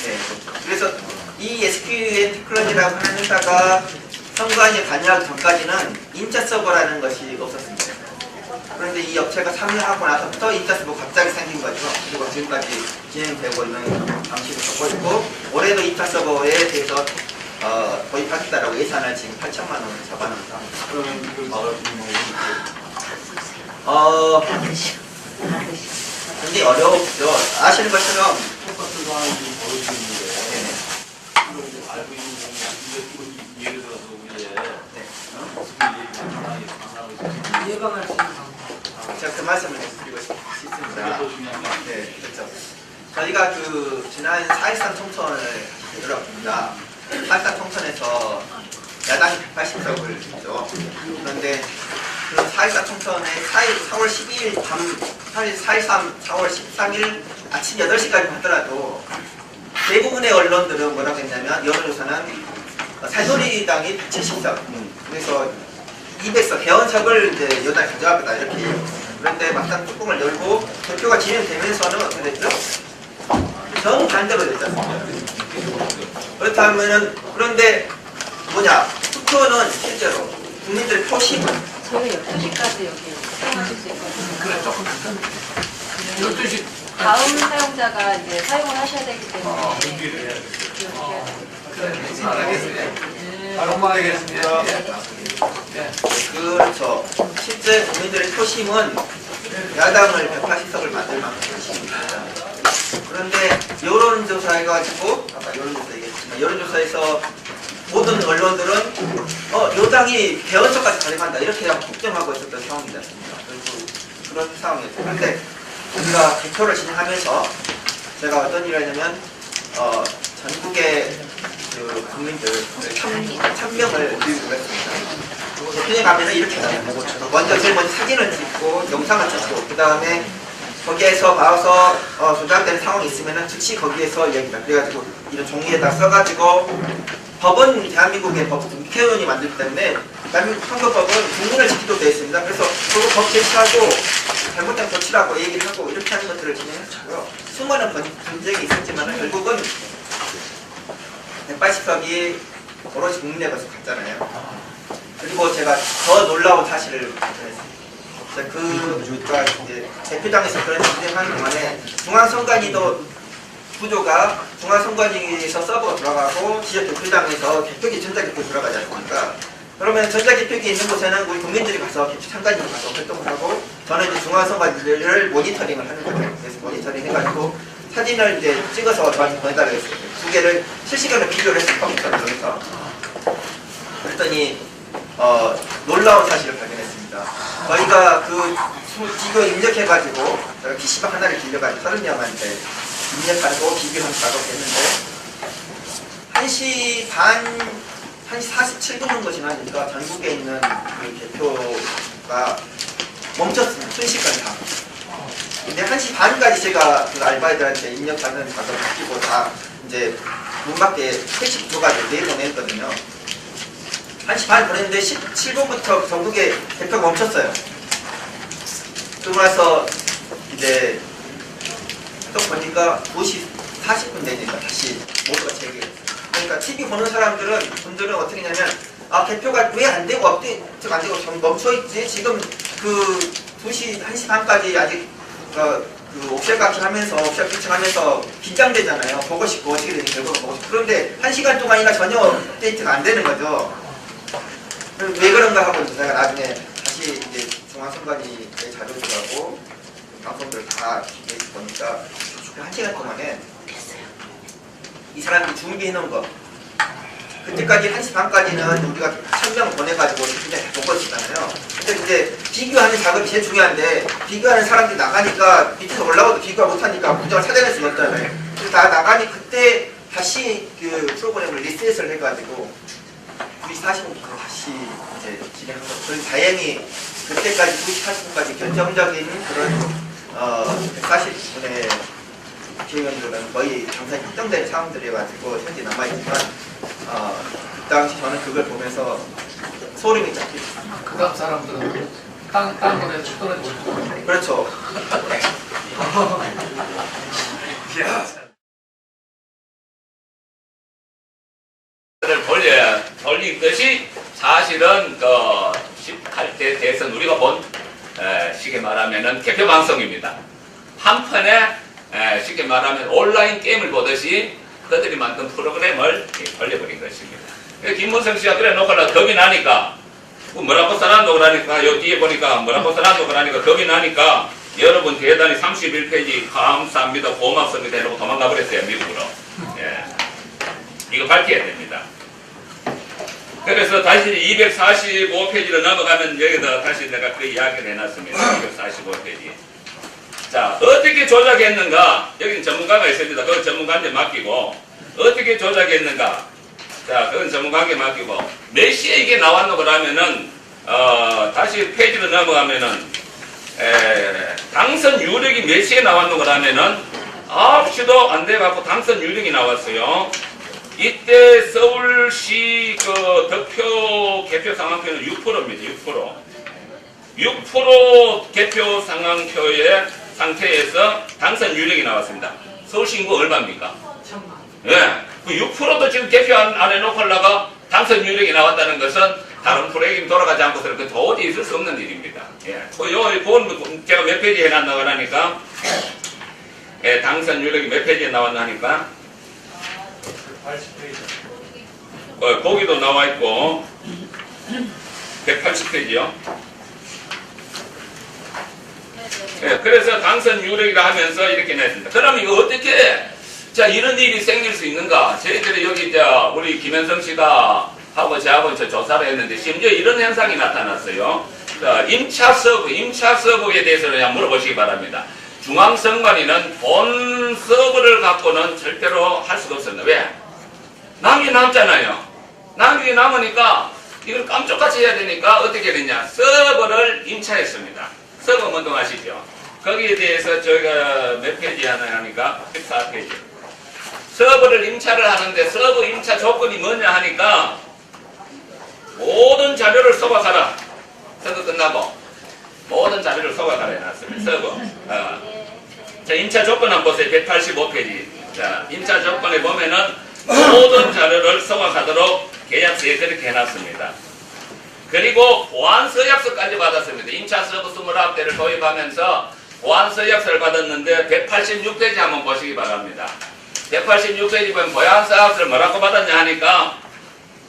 네, 그래서 이 SQN 테크놀로지라고 하는 회사가 선관위에 관여하기 전까지는 인자 서버라는 것이 없었습니다. 그런데 이 업체가 참여하고 나서부터 인자 서버 갑자기 생긴 거죠. 그리고 지금까지 진행되고 있는 방식을 갖고 있고 올해도 인자 서버에 대해서 도입하겠다라고 예산을 지금 8천만 원을 잡아놓습니다. 그러면 그 막아주는 굉장히 어렵죠. 아시는 것처럼 똑같은 상황이 지금 벌어지고 있는데 그걸 이제 알고 있는 경우에 예를 들어서 우리의 예방할 수 있는 방법. 제가 그 말씀을 드리고 싶습니다. 더 중요한 게 네, 그렇죠. 저희가 그 지난 4.13 총선을 열었습니다. 4.13 총선에서 야당이 180석을 했죠. 그런데 그 4.14 총선에 4월 12일 밤 4.4월 13일 아침 8시까지 하더라도 대부분의 언론들은 뭐라고 했냐면 여론조사는 새누리당이 170석 그래서 200석 개헌석을 이제 여당이 가져가겠다 이렇게. 그런데 막상 뚜껑을 열고 투표가 진행되면서는 어떻게 됐죠? 정반대로 됐지 않습니까? 그렇다면은 그런데 뭐냐 투표는 실제로 국민들의 표심은 저희가 12시까지 여기 사용하실 수 있거든요. 그래, 조금 12시. 다음 사용자가 이제 사용을 하셔야 되기 때문에 준비를 해야 돼. 그래, 알겠습니다. 바로 마치겠습니다. 네. 그렇죠. 실제 국민들의 표심은 야당을 180석을 만들 만큼 있습니다. 그런데 여론조사 해가지고 아까 여론조사 얘기했지만 여론조사에서 모든 언론들은 여당이 개헌처까지 가져간다 이렇게 걱정하고 있었던 상황이지 않습니까? 그리고 그런 상황이었죠. 그런데 우리가 개표를 진행하면서 제가 어떤 일을 했냐면 전국의 그 국민들 1000명을 교육을 했습니다. 대표님 가면은 이렇게 해요. 먼저 제일 먼저 사진을 찍고 영상을 찍고 그 다음에 거기에서 봐서 조작되는 상황이 있으면은 즉시 거기에서 얘기합니다. 그래가지고 이런 종이에다 써가지고 법은 대한민국의 법 국회의원이 만들기 때문에 대한민국 선거법은 국민을 지키도록 되어 있습니다. 그래서 그거 법 제시하고 잘못된 고치라고 얘기를 하고 이렇게 하는 것들을 진행했고요. 수많은 분쟁이 있었지만 결국은 180석이 오로지 국민의 것을 갔잖아요. 그리고 제가 더 놀라운 사실을 발견했습니다. 그가 이제 대표당에서 그런 진행하는 동안에 중앙선관위도 구조가 중앙선관위에서 서버가 돌아가고 지역 대표당에서 개표기 전자개표 돌아가지 않습니까? 그러면 전자개표기 있는 곳에는 우리 국민들이 가서 참관인이 가서 활동을 하고 저는 이제 중앙선관위를 모니터링을 하는 거죠. 그래서 모니터링 해가지고 사진을 이제 찍어서 저한테 보내달라고 했어요. 두 개를 실시간으로 비교를 했어요. 컴퓨터에서. 그랬더니 놀라운 사실을 발견했습니다. 저희가 그 비교 입력해가지고 제가 PC방 하나를 빌려가지고 30명한테 입력하고 비교하는 작업을 했는데 1시 반, 1시 47분 정도 지나니까 전국에 있는 그 개표가 멈췄습니다. 순식간에 다. 근데 1시 반까지 제가 그 알바애들한테 입력하는 작업을 시키고 다 이제 문 밖에 택시 들어가지고 내보냈거든요. 1시 반 보냈는데 17분부터 전국에 개표가 멈췄어요. 그러고 나서 이제 또 보니까 2시 40분 되니까 다시 모두가 재개했어요. 그러니까 TV 보는 분들은 어떻게 하냐면 개표가 왜 안 되고 안 되고 멈춰있지? 지금 그 2시, 1시 반까지 아직 그 옵션 값이 하면서 옵션 피칭하면서 긴장되잖아요. 보고 싶고 어떻게 되는 결과가 보고 싶고. 그런데 1시간 동안이나 전혀 업데이트가 안 되는 거죠. 왜 그런가 하고 제가 나중에 다시 이제 중앙선관위의 자료들하고 방송들을 다 보니까 그 1시간 동안에 이 사람들이 준비해놓은 거 그때까지 1시 반까지는 우리가 1000명 보내가지고 그냥 다 보고 있었잖아요. 근데 이제 비교하는 작업이 제일 중요한데 비교하는 사람들이 나가니까 밑에서 올라와도 비교가 못하니까 문장을 찾아낼 수가 없잖아요. 그래서 다 나가니 그때 다시 그 프로그램을 리셋을 해가지고 2시 40분부터 다시 이제 진행한 거죠. 그래서 다행히 그때까지 2시 40분까지 결정적인 그런 140분의 국회의원들은 거의 당선이 확정된 상황들이어가지고 현재 남아있지만 그 당시 저는 그걸 보면서 소름이 잡혔어요. 그 다음 사람들은 땅굴에 떨어지고. 그렇죠. 돌린 것이 사실은 그 18대 대선 우리가 본 쉽게 말하면은 개표 방송입니다. 한편에 쉽게 말하면 온라인 게임을 보듯이 그들이 만든 프로그램을 돌려버린 것입니다. 김문성 씨가 그래 놓고나 겁이 나니까 뭐라고 써놨노 그러니까 요 뒤에 보니까 뭐라고 써놨노 그러니까 겁이 나니까 여러분 대단히 31페이지 감사합니다 고맙습니다 해놓고 도망가 버렸어요 미국으로. 예. 이거 밝혀야 됩니다. 그래서 다시 245페이지로 넘어가면 여기다 다시 내가 그 이야기를 해놨습니다. 245페이지. 자, 어떻게 조작했는가? 여기는 전문가가 있습니다. 그건 전문가한테 맡기고 어떻게 조작했는가? 자, 그건 전문가한테 맡기고 몇 시에 이게 나왔노 그러면은 다시 페이지로 넘어가면은 당선 유력이 몇 시에 나왔노 그러면은 9시도 안 돼갖고 당선 유력이 나왔어요. 이때 서울시 그 득표 개표 상황표는 6%입니다. 6% 개표 상황표의 상태에서 당선 유력이 나왔습니다. 서울시 인구 얼마입니까? 1000만. 예. 그 6%도 지금 개표 안 해놓고 하려가 당선 유력이 나왔다는 것은 다른 프로그램이 돌아가지 않고서는 그 도저히 있을 수 없는 일입니다. 예. 본 제가 몇 페이지 해놨나 그러니까 예, 당선 유력이 몇 페이지에 나왔나 하니까 80페이지. 거기도 나와 있고 180페이지요. 예, 그래서 당선 유력이라 하면서 이렇게 냈습니다. 그럼 이거 어떻게 자 이런 일이 생길 수 있는가? 저희들이 여기 이제 우리 김현성 씨가 하고 저하고 조사를 했는데 심지어 이런 현상이 나타났어요. 자, 임차 서버에 대해서는 그냥 물어보시기 바랍니다. 중앙선관위는 본 서버를 갖고는 절대로 할 수가 없습니다. 왜? 남이 남잖아요. 남이 남으니까 이걸 깜짝같이 해야 되니까 어떻게 됐냐? 서버를 임차했습니다. 서버 운동 아시죠? 거기에 대해서 저희가 몇 페이지 하나 하니까 14페이지. 서버를 임차를 하는데 서버 임차 조건이 뭐냐 하니까 모든 자료를 소각하라. 서버 끝나고 모든 자료를 소각하라 해놨습니다. 서버. 자, 임차 조건 한번 보세요. 185페이지. 자, 임차 조건에 보면은 모든 자료를 소각하도록 계약서에 그렇게 해놨습니다. 그리고 보안서약서까지 받았습니다. 임차 서버 29대를 도입하면서 보안서약서를 받았는데 186페이지 한번 보시기 바랍니다. 186페이지 보면 보안서약서를 뭐라고 받았냐 하니까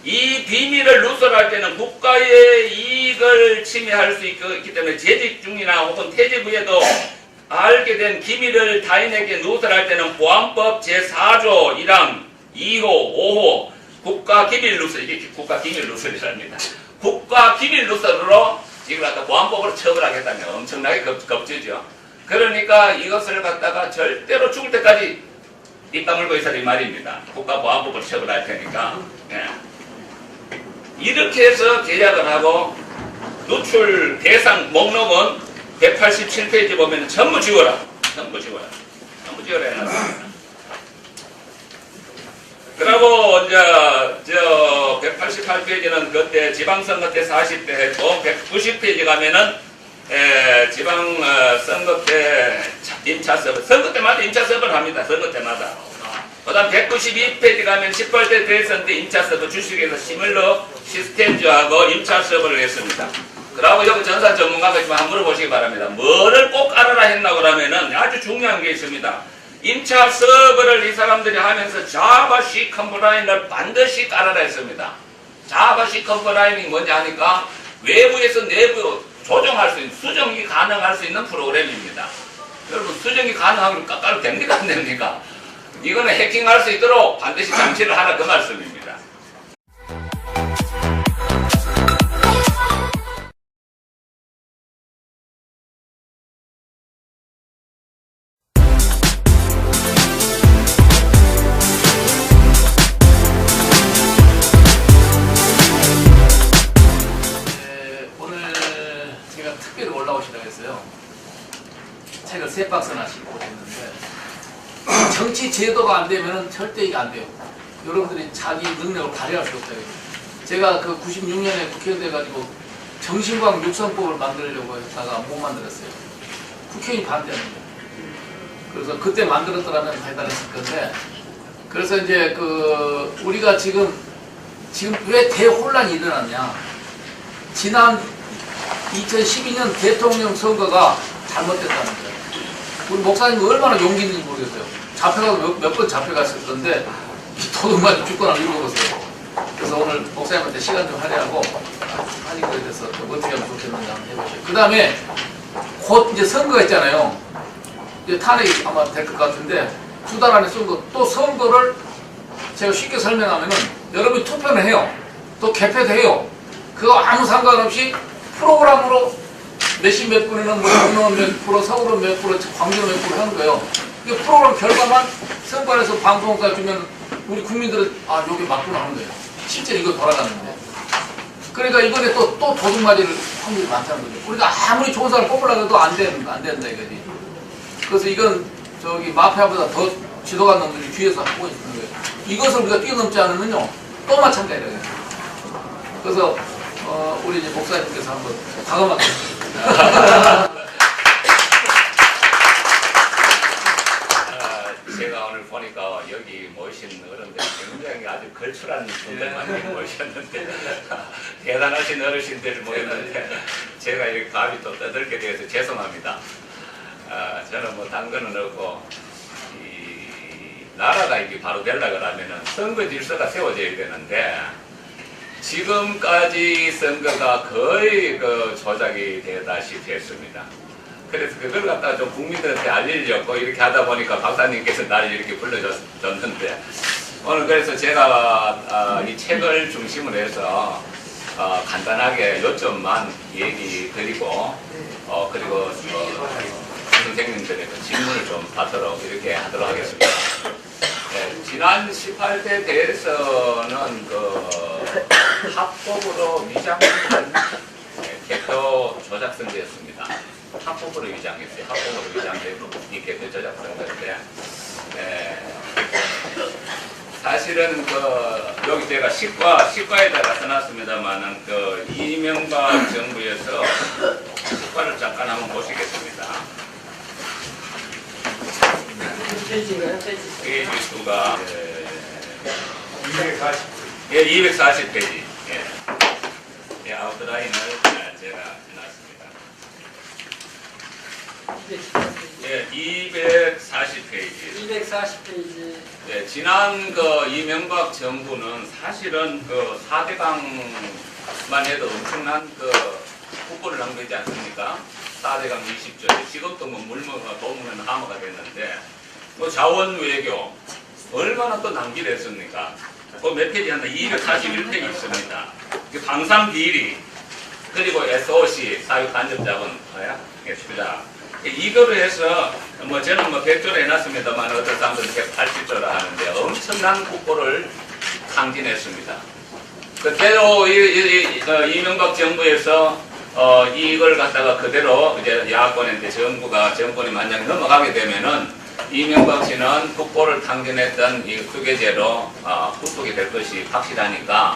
이 비밀을 누설할 때는 국가의 이익을 침해할 수 있기 때문에 재직 중이나 혹은 퇴직 후에도 알게 된 기밀을 타인에게 누설할 때는 보안법 제4조 1항 2호 5호 국가기밀 누설, 이게 국가기밀 누설이랍니다. 국가기밀 누설으로 이걸 갖다 보안법으로 처벌하겠다면 엄청나게 겁주죠. 그러니까 이것을 갖다가 절대로 죽을 때까지 입 다물고 있어야 이 말입니다. 국가보안법으로 처벌할 테니까. 예. 이렇게 해서 계약을 하고 누출 대상 목록은 187페이지 보면 전부 지워라. 전부 지워라. 전부 지워라 해놨습니다. 그리고 이제 저 188페이지는 그때 지방선거 때 40대 했고 190페이지 가면은 지방선거 때 임차 서버 선거 때마다 임차 서버를 합니다. 선거 때마다. 그 다음 192페이지 가면 18대 대선 때 임차 서버 주식에서 시뮬러 시스템즈하고 임차 서버를 했습니다. 그리고 여기 전산 전문가가 있으면 한번 물어보시기 바랍니다. 뭐를 꼭 알아라 했나 그러면은 아주 중요한 게 있습니다. 임차 서버를 이 사람들이 하면서 자바 C 컴플라인을 반드시 깔아라 했습니다. 자바 C 컴플라인이 뭐냐 하니까 외부에서 내부 조정할 수 있는, 수정이 가능할 수 있는 프로그램입니다. 여러분 수정이 가능하면 깔아도 됩니까 안 됩니까? 이거는 해킹할 수 있도록 반드시 장치를 하라 그 말씀입니다. 책을 3박스나씩 보냈는데 정치 제도가 안 되면 절대 이게 안 돼요. 여러분들이 자기 능력을 발휘할 수 없다. 제가 그 96년에 국회의원 돼가지고 정신과학 육성법을 만들려고 했다가 못 만들었어요. 국회의원이 반대하는 거예요. 그래서 그때 만들었더라면 대단했을 건데, 그래서 이제 그 우리가 지금 왜 대혼란이 일어났냐? 지난 2012년 대통령 선거가 잘못됐다는 거예요. 우리 목사님 얼마나 용기 있는지 모르겠어요. 잡혀가서 몇 번 잡혀갔을 건데 도둑맞이 죽거나 읽어보세요. 그래서 오늘 목사님한테 시간 좀 할애하고 하는 거에 대해서 어떻게 하면 좋겠는지 한번 해보세요. 그 다음에 곧 이제 선거가 있잖아요. 이제 탄핵이 아마 될 것 같은데 2달 안에 선거, 또 선거를 제가 쉽게 설명하면은 여러분이 투표를 해요. 또 개표도 해요. 그거 아무 상관없이 프로그램으로 몇십 몇 분에는 뭐 경남은 몇 프로, 서울은 몇 프로, 광주는 몇 프로 하는 거예요. 이 프로그램 결과만 선관에서 방송사 주면 우리 국민들은 아 여기 맞구나 하는 거예요. 실제로 이거 돌아가는데. 그러니까 이번에 또 도둑 맞을 확률이 많다는 거죠. 우리가 아무리 좋은 사람을 뽑으려고 해도 안 된다 이거지. 그래서 이건 저기 마피아보다 더 지도가 놈들이 뒤에서 하고 있는 거예요. 이것을 우리가 뛰어넘지 않으면요 또 마찬가지예요. 그래서 우리 이제 목사님께서 한번 과감하게 제가 오늘 보니까 여기 모이신 어른들 굉장히 아주 걸출한 분들만 모이셨는데 대단하신 어르신들 모였는데 제가 이렇게 감히 또 떠들게 되어서 죄송합니다. 저는 뭐 단 거는 없고 이 나라가 이게 바로 되려고 하면은 선거 질서가 세워져야 되는데 지금까지 선거가 거의 그 조작이 되다시피 했습니다. 그래서 그걸 갖다가 좀 국민들한테 알리려고 이렇게 하다 보니까 박사님께서 나를 이렇게 불러줬는데 오늘 그래서 제가 이 책을 중심으로 해서 간단하게 요점만 얘기 드리고 그리고 선생님들의 그 질문을 좀 받도록 이렇게 하도록 하겠습니다. 네, 지난 18대 대회에서는 그 합법으로 위장한 개표 조작선거였습니다. 합법으로 위장했어요. 합법으로 위장되고 이 개표 조작선거인데 사실은 여기 제가 시과에다가 써놨습니다만은 이명박 정부에서 시과를 잠깐 한번 보시겠습니다. 페이지인가요? 페이지 수가 240. 예, 240페이지. 예, 아웃라인을 제가 해놨습니다. 예, 240페이지. 240페이지. 예, 지난 이명박 정부는 사실은 4대강만 해도 엄청난 국고를 낭비하지 않습니까? 4대강 20조. 지금도 물먹어 도문은 함어가 됐는데, 자원 외교, 얼마나 또 낭비를 했습니까? 몇 페이지 한다? 241페이지 있습니다. 방산 비리, 그리고 SOC, 사육간접자본, 투자. 이거로 해서, 저는 100조로 해놨습니다만, 어떤 사람들은 180조라 하는데, 엄청난 국고를 탕진했습니다. 그대로 이명박 정부에서, 이걸 갖다가 그대로 이제 야권인데 정권이 만약에 넘어가게 되면은, 이명박 씨는 국고를 탕진했던 이 후계제로 후속이 될 것이 확실하니까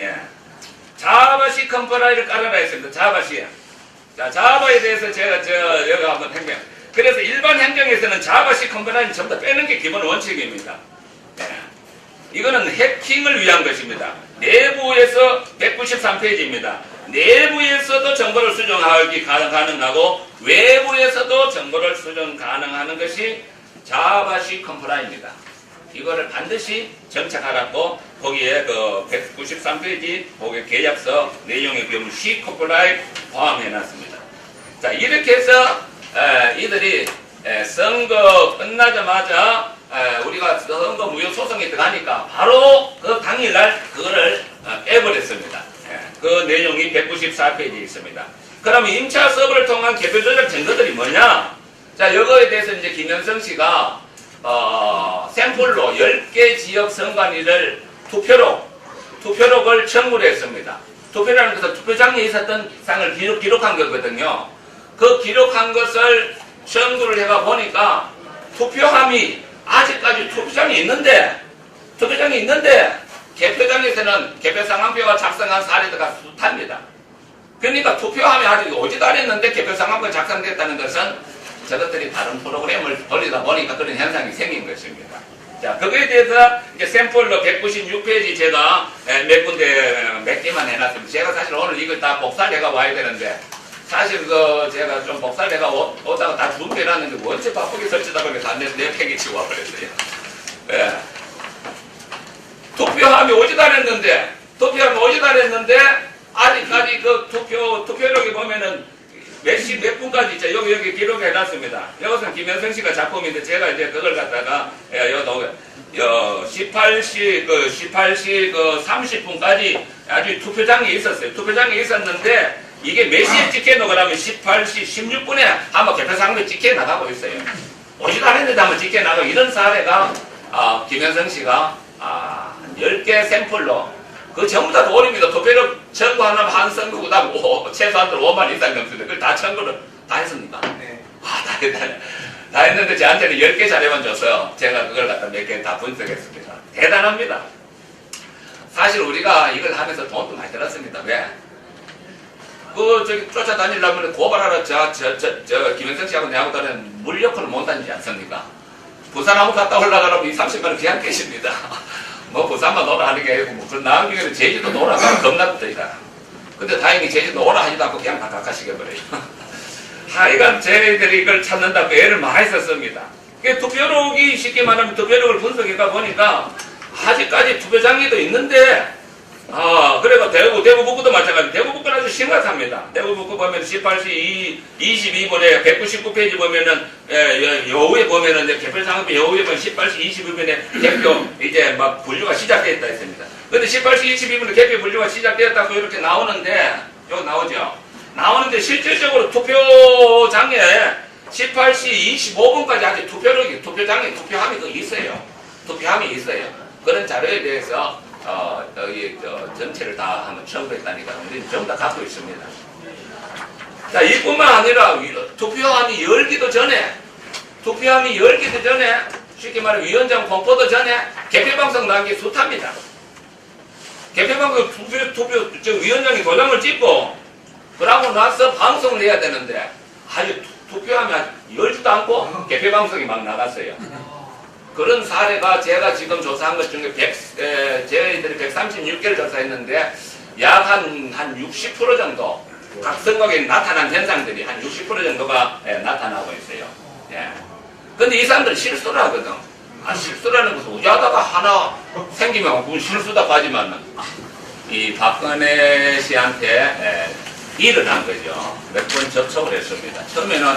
자바시 컴퍼라이를 깔아라 했습니다. 자바시. 자, 자바에 대해서 제가 여기 한번 그래서 일반 행정에서는 자바시 컴퍼라이를 전부 다 빼는 게 기본 원칙입니다. 이거는 해킹을 위한 것입니다. 내부에서 193페이지입니다. 내부에서도 정보를 수정하기 가능하고 외부에서도 정보를 수정 가능하는 것이 자바시 컴플라이입니다. 이거를 반드시 정착하라고 거기에 193페이지 거기에 계약서 내용에 보면 C 컴플라이 포함해놨습니다. 자, 이렇게 해서 이들이 선거 끝나자마자 우리가 선거 무효 소송이 들어가니까 바로 그 당일날 그거를 빼버렸습니다. 그 내용이 194페이지에 있습니다. 그러면 임차 서버를 통한 개표 조작 증거들이 뭐냐? 자, 이거에 대해서 이제 김현성 씨가 샘플로 10개 지역 선관위를 투표록을 청구를 했습니다. 투표라는 것은 투표장에 있었던 상을 기록한 거거든요. 그 기록한 것을 청구를 해가 보니까 투표함이 아직까지 투표장에 있는데 개표장에서는 개표 상황표가 작성한 사례가 숱합니다. 그러니까 투표함이 아직 오지도 않았는데 개표 상황표가 작성됐다는 것은 저것들이 다른 프로그램을 돌리다 보니까 그런 현상이 생긴 것입니다. 자, 그거에 대해서 이제 샘플로 196페이지 제가 몇 개만 해놨습니다. 제가 사실 오늘 이걸 다 복사를 해가 와야 되는데, 사실 제가 좀 복사를 해가 오다가 다 준비해놨는데, 언제 바쁘게 설치다 보니까 다 내 팩이 치고 와버렸어요. 예. 투표함이 오지도 않았는데, 아직까지 투표록에 보면은 몇 분까지 있죠. 여기 기록해놨습니다. 이것은 김현성 씨가 작품인데 제가 이제 그걸 갖다가 18시 30분까지 아주 투표장에 있었어요. 투표장에 있었는데 이게 몇 시에 찍혀놓고 그러면 18시 16분에 아마 개표상을 찍혀나가고 있어요. 오지도 않았는데 한번 찍혀나가고 이런 사례가 김현성 씨가 10개 샘플로 그 전부 다 돌입니다. 투표를 청구하면 한 선거, 그 다음 최소한으로 5만 이상 넘습니다. 그걸 다 청구를 다 했습니까? 네. 다 했는데 저한테는 10개 자료만 줘서 제가 그걸 갖다 몇 개 다 분석했습니다. 대단합니다. 사실 우리가 이걸 하면서 돈도 많이 들었습니다. 왜? 쫓아다니려면 고발하러 김현성 씨하고 내하고 다른 물력을 못 다니지 않습니까? 부산 한번 갔다 올라가려면 30만원 그냥 계십니다. 부산만 오라 하는 게 아니고, 그 나중에는 제주도 오라가 겁납니다. 근데 다행히 제주도 오라 하지도 않고 그냥 다 가까시켜버려요. 하여간 저희들이 이걸 찾는다고 애를 많이 썼습니다. 투표록이 쉽게 말하면 투표록을 분석해가 보니까 아직까지 투표장에도 있는데, 그래가 대구 북구도 마찬가지. 대구 북구는 아주 심각합니다. 내부북부 보면 18시 22분에 199페이지 보면은 여우에 보면은 이제 개별상업비 여우에 보면 18시 22분에 개표 이제 막 분류가 시작되었다 했습니다. 근데 18시 22분에 개표 분류가 시작되었다고 이렇게 나오는데 여기 나오죠. 나오는데 실질적으로 투표장에 18시 25분까지 아직 투표장에 투표함이 더 있어요. 투표함이 있어요. 그런 자료에 대해서 여기 전체를 다 한번 첨부했다니까 우리는 전부 다 갖고 있습니다. 자, 이뿐만 아니라 투표함이 열기도 전에 쉽게 말해 위원장 공포도 전에 개표방송 나온 게 숱합니다. 개표방송 위원장이 도장을 찍고 그러고 나서 방송을 해야 되는데 아주 투표함이 열지도 않고 개표방송이 막 나갔어요. 그런 사례가 제가 지금 조사한 것 중에 저희들이 136개를 조사했는데 약 한 60% 정도 각 선거에 나타난 현상들이 한 60% 정도가 나타나고 있어요. 예. 근데 이 사람들은 실수를 하거든. 실수라는 것은 우야다가 하나 생기면 그건 실수다 하지만은 이 박근혜 씨한테 일을 한 거죠. 몇 번 접촉을 했습니다. 처음에는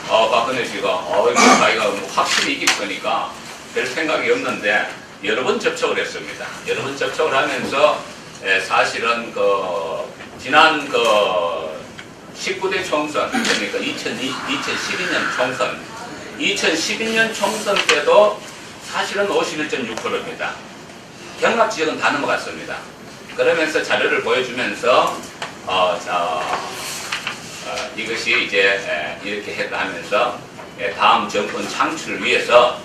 박근혜 씨가 자기가 확실히 이길 거니까 별 생각이 없는데 여러 번 접촉을 했습니다. 여러 번 접촉을 하면서 사실은 지난 19대 총선 그러니까 2012년 총선 2012년 총선 때도 사실은 51.6%입니다. 경락 지역은 다 넘어갔습니다. 그러면서 자료를 보여주면서 이것이 이제 이렇게 했다 하면서 다음 정권 창출을 위해서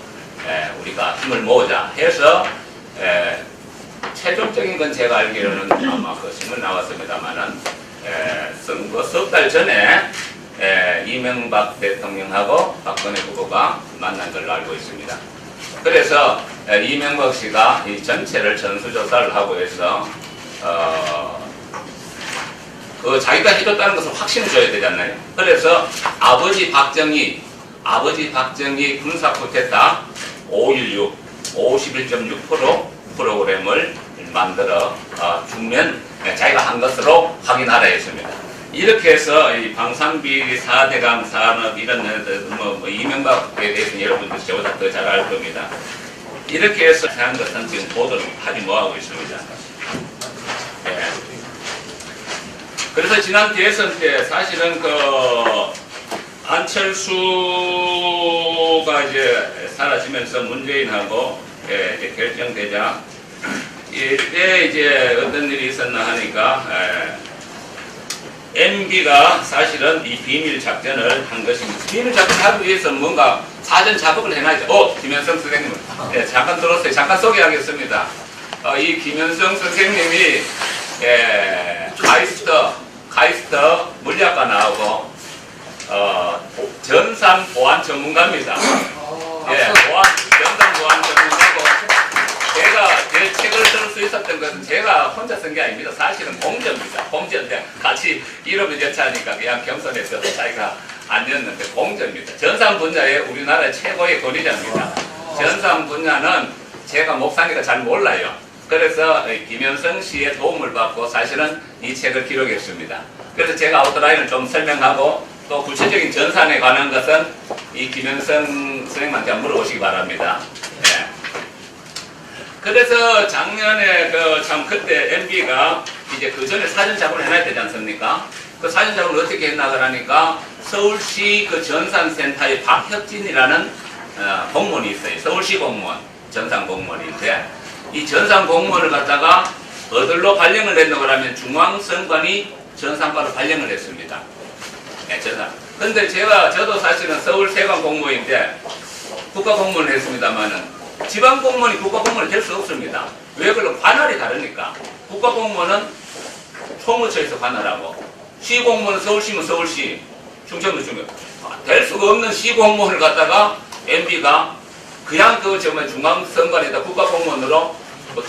우리가 힘을 모으자 해서 최종적인 건 제가 알기로는 아마 그 신문 나왔습니다만은 선거 석 달 전에 이명박 대통령하고 박근혜 후보가 만난 걸로 알고 있습니다. 그래서 이명박 씨가 이 전체를 전수조사를 하고 해서 자기가 해줬다는 것을 확신을 줘야 되잖아요. 그래서 아버지 박정희 군사 쿠데타 5.16 51.6% 프로그램을 만들어 주면 자기가 한 것으로 확인하라 했습니다. 이렇게 해서 이 방산비리 4대강 산업 이런 이명박에 대해서는 여러분들 저보다 더 잘 알 겁니다. 이렇게 해서 한 것은 지금 보도를 하지 못하고 있습니다. 예. 그래서 지난 대선 때 사실은 안철수가 이제 사라지면서 문재인하고 이제 결정되자 이때 이제 어떤 일이 있었나 하니까 MB가 사실은 이 비밀 작전을 한 것입니다. 비밀 작전을 하기 위해서는 뭔가 사전 작업을 해놔야죠. 김현성 선생님, 잠깐 들었어요. 잠깐 소개하겠습니다. 이 김현성 선생님이 카이스트 물리학과 나오고 전산 보안 전문가입니다. 전산 보안 전문가고 제가 제 책을 쓸 수 있었던 것은 제가 혼자 쓴 게 아닙니다. 사실은 공저입니다. 공저인데 같이 이름을 여차하니까 그냥 겸손해서 자기가 아니었는데 공저입니다. 전산 분야의 우리나라 최고의 권위자입니다. 전산 분야는 제가 목사니까 잘 몰라요. 그래서 김현성 씨의 도움을 받고 사실은 이 책을 기록했습니다. 그래서 제가 아웃라인을 좀 설명하고 또 구체적인 전산에 관한 것은 이 김현성 선생님한테 물어보시기 바랍니다. 네. 그래서 작년에 참 그때 MB가 이제 그 전에 사전 작업을 해놔야 되지 않습니까? 그 사전 작업을 어떻게 했나 그러니까 서울시 그 전산센터의 박혁진이라는 공무원이 있어요. 서울시 공무원, 전산 공무원인데 이 전산 공무원을 갖다가 어디로 발령을 했나 그러면 중앙선관위 전산과로 발령을 했습니다. 네, 전산. 근데 저도 사실은 서울 세관 공무원인데 국가 공무원을 했습니다만은 지방 공무원이 국가 공무원이 될 수 없습니다. 왜 그러면 관할이 다르니까. 국가 공무원은 총무처에서 관할하고 시 공무원은 서울시면 서울시, 충청도 중요. 될 수가 없는 시 공무원을 갖다가 MB가 그냥 중앙선관위에다 국가 공무원으로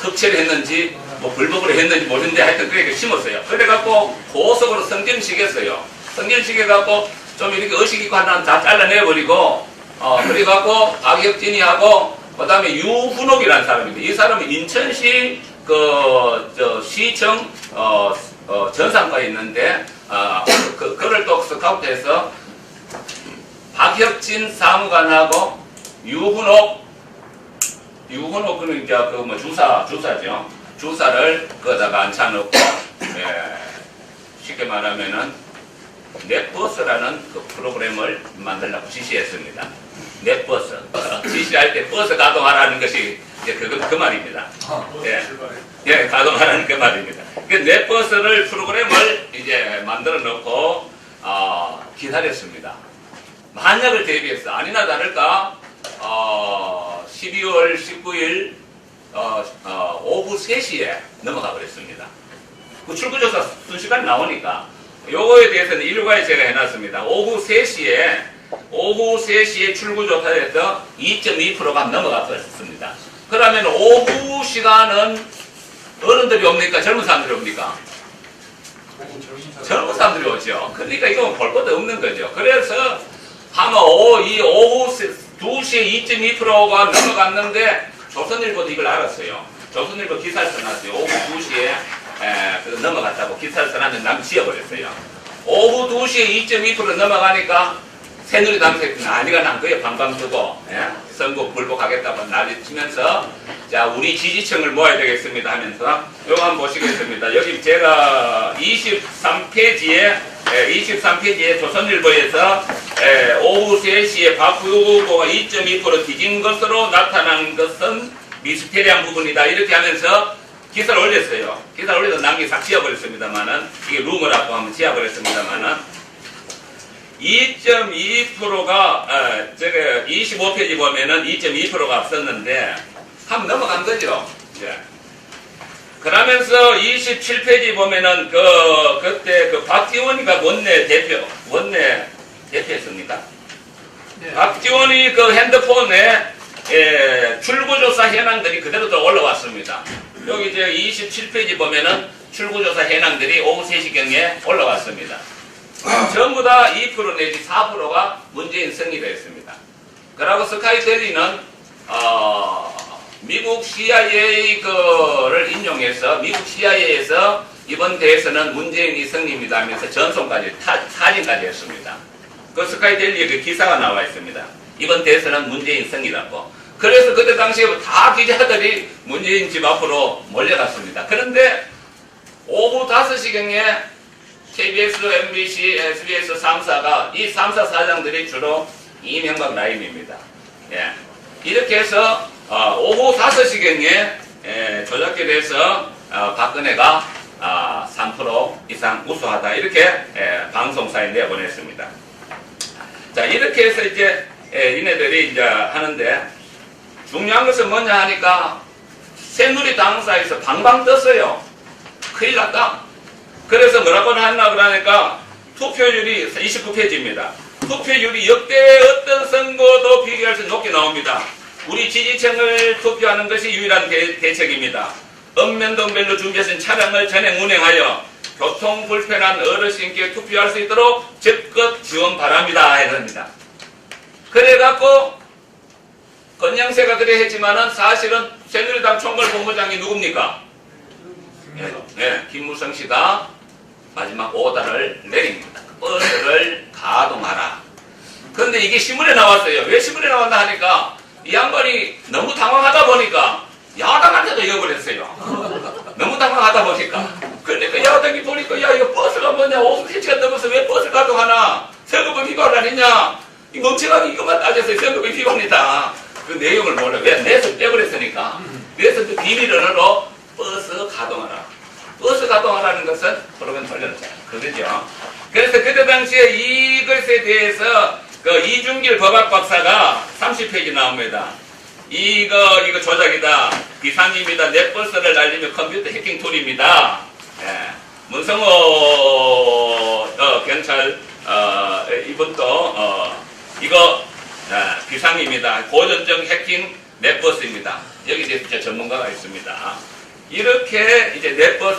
특채를 했는지 불법으로 했는지 모르는데 하여튼 그렇게 심었어요. 그래갖고 고속으로 성견시켰어요. 성견시켜갖고 좀 이렇게 의식 있고 하나는 다 잘라내버리고 그래갖고 박혁진이하고 그 다음에 유훈옥이라는 사람인데 이 사람은 인천시 시청 전산과에 있는데 그걸 또 스카우트해서 박혁진 사무관하고 유훈옥 그는 이제 주사죠. 주사를 거기다가 앉혀놓고 쉽게 말하면은 넷버스라는 그 프로그램을 만들라고 지시했습니다. 넷버스 지시할 때 버스 가동하라는 것이 이제 그 말입니다. 가동하라는 그 말입니다. 그 넷버스를 프로그램을 이제 만들어 놓고 기다렸습니다. 만약을 대비해서 아니나 다를까 12월 19일 오후 3시에 넘어가 버렸습니다. 그 출구조사 순시간이 나오니까 요거에 대해서는 일괄 제가 해놨습니다. 오후 3시에 출구조사에서 2.2%가 넘어가 버렸습니다. 그러면 오후 시간은 어른들이 옵니까? 젊은 사람들이 옵니까? 젊은 사람들이 오죠. 그러니까 이건 볼 것도 없는 거죠. 그래서 아마 오후 2시에 2.2%가 넘어갔는데 조선일보도 이걸 알았어요. 조선일보 기사를 써놨어요. 오후 2시에 넘어갔다고 기사를 써놨는데 남 지어버렸어요. 오후 2시에 2.2% 넘어가니까 새누리당에서 난리가 난 거예요. 방방 뜨고 선거 불복하겠다고 난리 치면서 자 우리 지지층을 모아야 되겠습니다 하면서 요거 한번 보시겠습니다. 여기 제가 23페이지에 조선일보에서 오후 3시에 박구호 후보가 2.2% 뒤진 것으로 나타난 것은 미스테리한 부분이다. 이렇게 하면서 기사를 올렸어요. 기사를 올려서 남기 싹 지어버렸습니다만은 이게 루머라고 하면 지어버렸습니다만은 2.2%가 제가 25페이지 보면은 2.2%가 앞섰는데 한번 넘어간 거죠. 그러면서 27페이지 보면은 그때 박지원이가 원내 대표였습니까? 네. 박지원이 그 핸드폰에 출구조사 현황들이 그대로 또 올라왔습니다. 여기 이제 27페이지 보면은 출구조사 현황들이 오후 3시경에 올라왔습니다. 전부 다 2% 내지 4%가 문재인 승리였습니다. 그리고 스카이텔리는 미국 CIA 를 인용해서 미국 CIA에서 이번 대회에서는 문재인이 승리입니다 하면서 전송까지 사진까지 했습니다. 그 스카이텔리에 그 기사가 나와 있습니다. 이번 대회에서는 문재인 승리라고. 그래서 그때 당시에 다 기자들이 문재인 집 앞으로 몰려갔습니다. 그런데 오후 5시경에 KBS, MBC, SBS 3사가 이 3사 사장들이 주로 이명박 라인입니다. 이렇게 해서 오후 5시경에 조작게 돼서 박근혜가 3% 이상 우수하다 이렇게 방송사에 내보냈습니다. 자 이렇게 해서 이제 이네들이 이제 하는데 중요한 것은 뭐냐 하니까 새누리당사에서 방방 떴어요. 큰일 났다. 그래서 뭐라고 하나 그러니까 투표율이 29페이지입니다. 투표율이 역대 어떤 선거도 비교할 수 높게 나옵니다. 우리 지지층을 투표하는 것이 유일한 대책입니다. 읍면동별로 준비하신 차량을 전액 운행하여 교통 불편한 어르신께 투표할 수 있도록 적극 지원 바랍니다. 해야 그래갖고 건양새가 그래 했지만은 사실은 새누리당 총괄본부장이 누굽니까? 김무성 씨가 마지막 오더를 내립니다. 버스를 가동하라. 그런데 이게 신문에 나왔어요. 왜 신문에 나왔나 하니까 이 양반이 너무 당황하다 보니까 야당한테도 이어버렸어요. 너무 당황하다 보니까. 그러니까 야당이 보니까 야 이거 버스가 뭐냐 오후 3시간 넘어서 왜 버스 가동하나 선거법 위반 아니냐 이 멍청하게 이것만 따졌어요. 선거법 위반이다. 그 내용을 몰라. 왜 내서 떼버렸으니까. 그래서 그 비밀언어로 버스 가동하라. 버스 가동하라는 것은 프로그램 돌려놓자. 그러죠. 그래서 그때 당시에 이것에 대해서 그 이중길 법학 박사가 30페이지 나옵니다. 이거 조작이다. 비상입니다. 넷버스를 날리면 컴퓨터 해킹 툴입니다. 문성호 경찰 이분도 이거 비상입니다. 고전적 해킹 넷버스입니다. 여기 대해서 전문가가 있습니다. 이렇게 이제 넷버스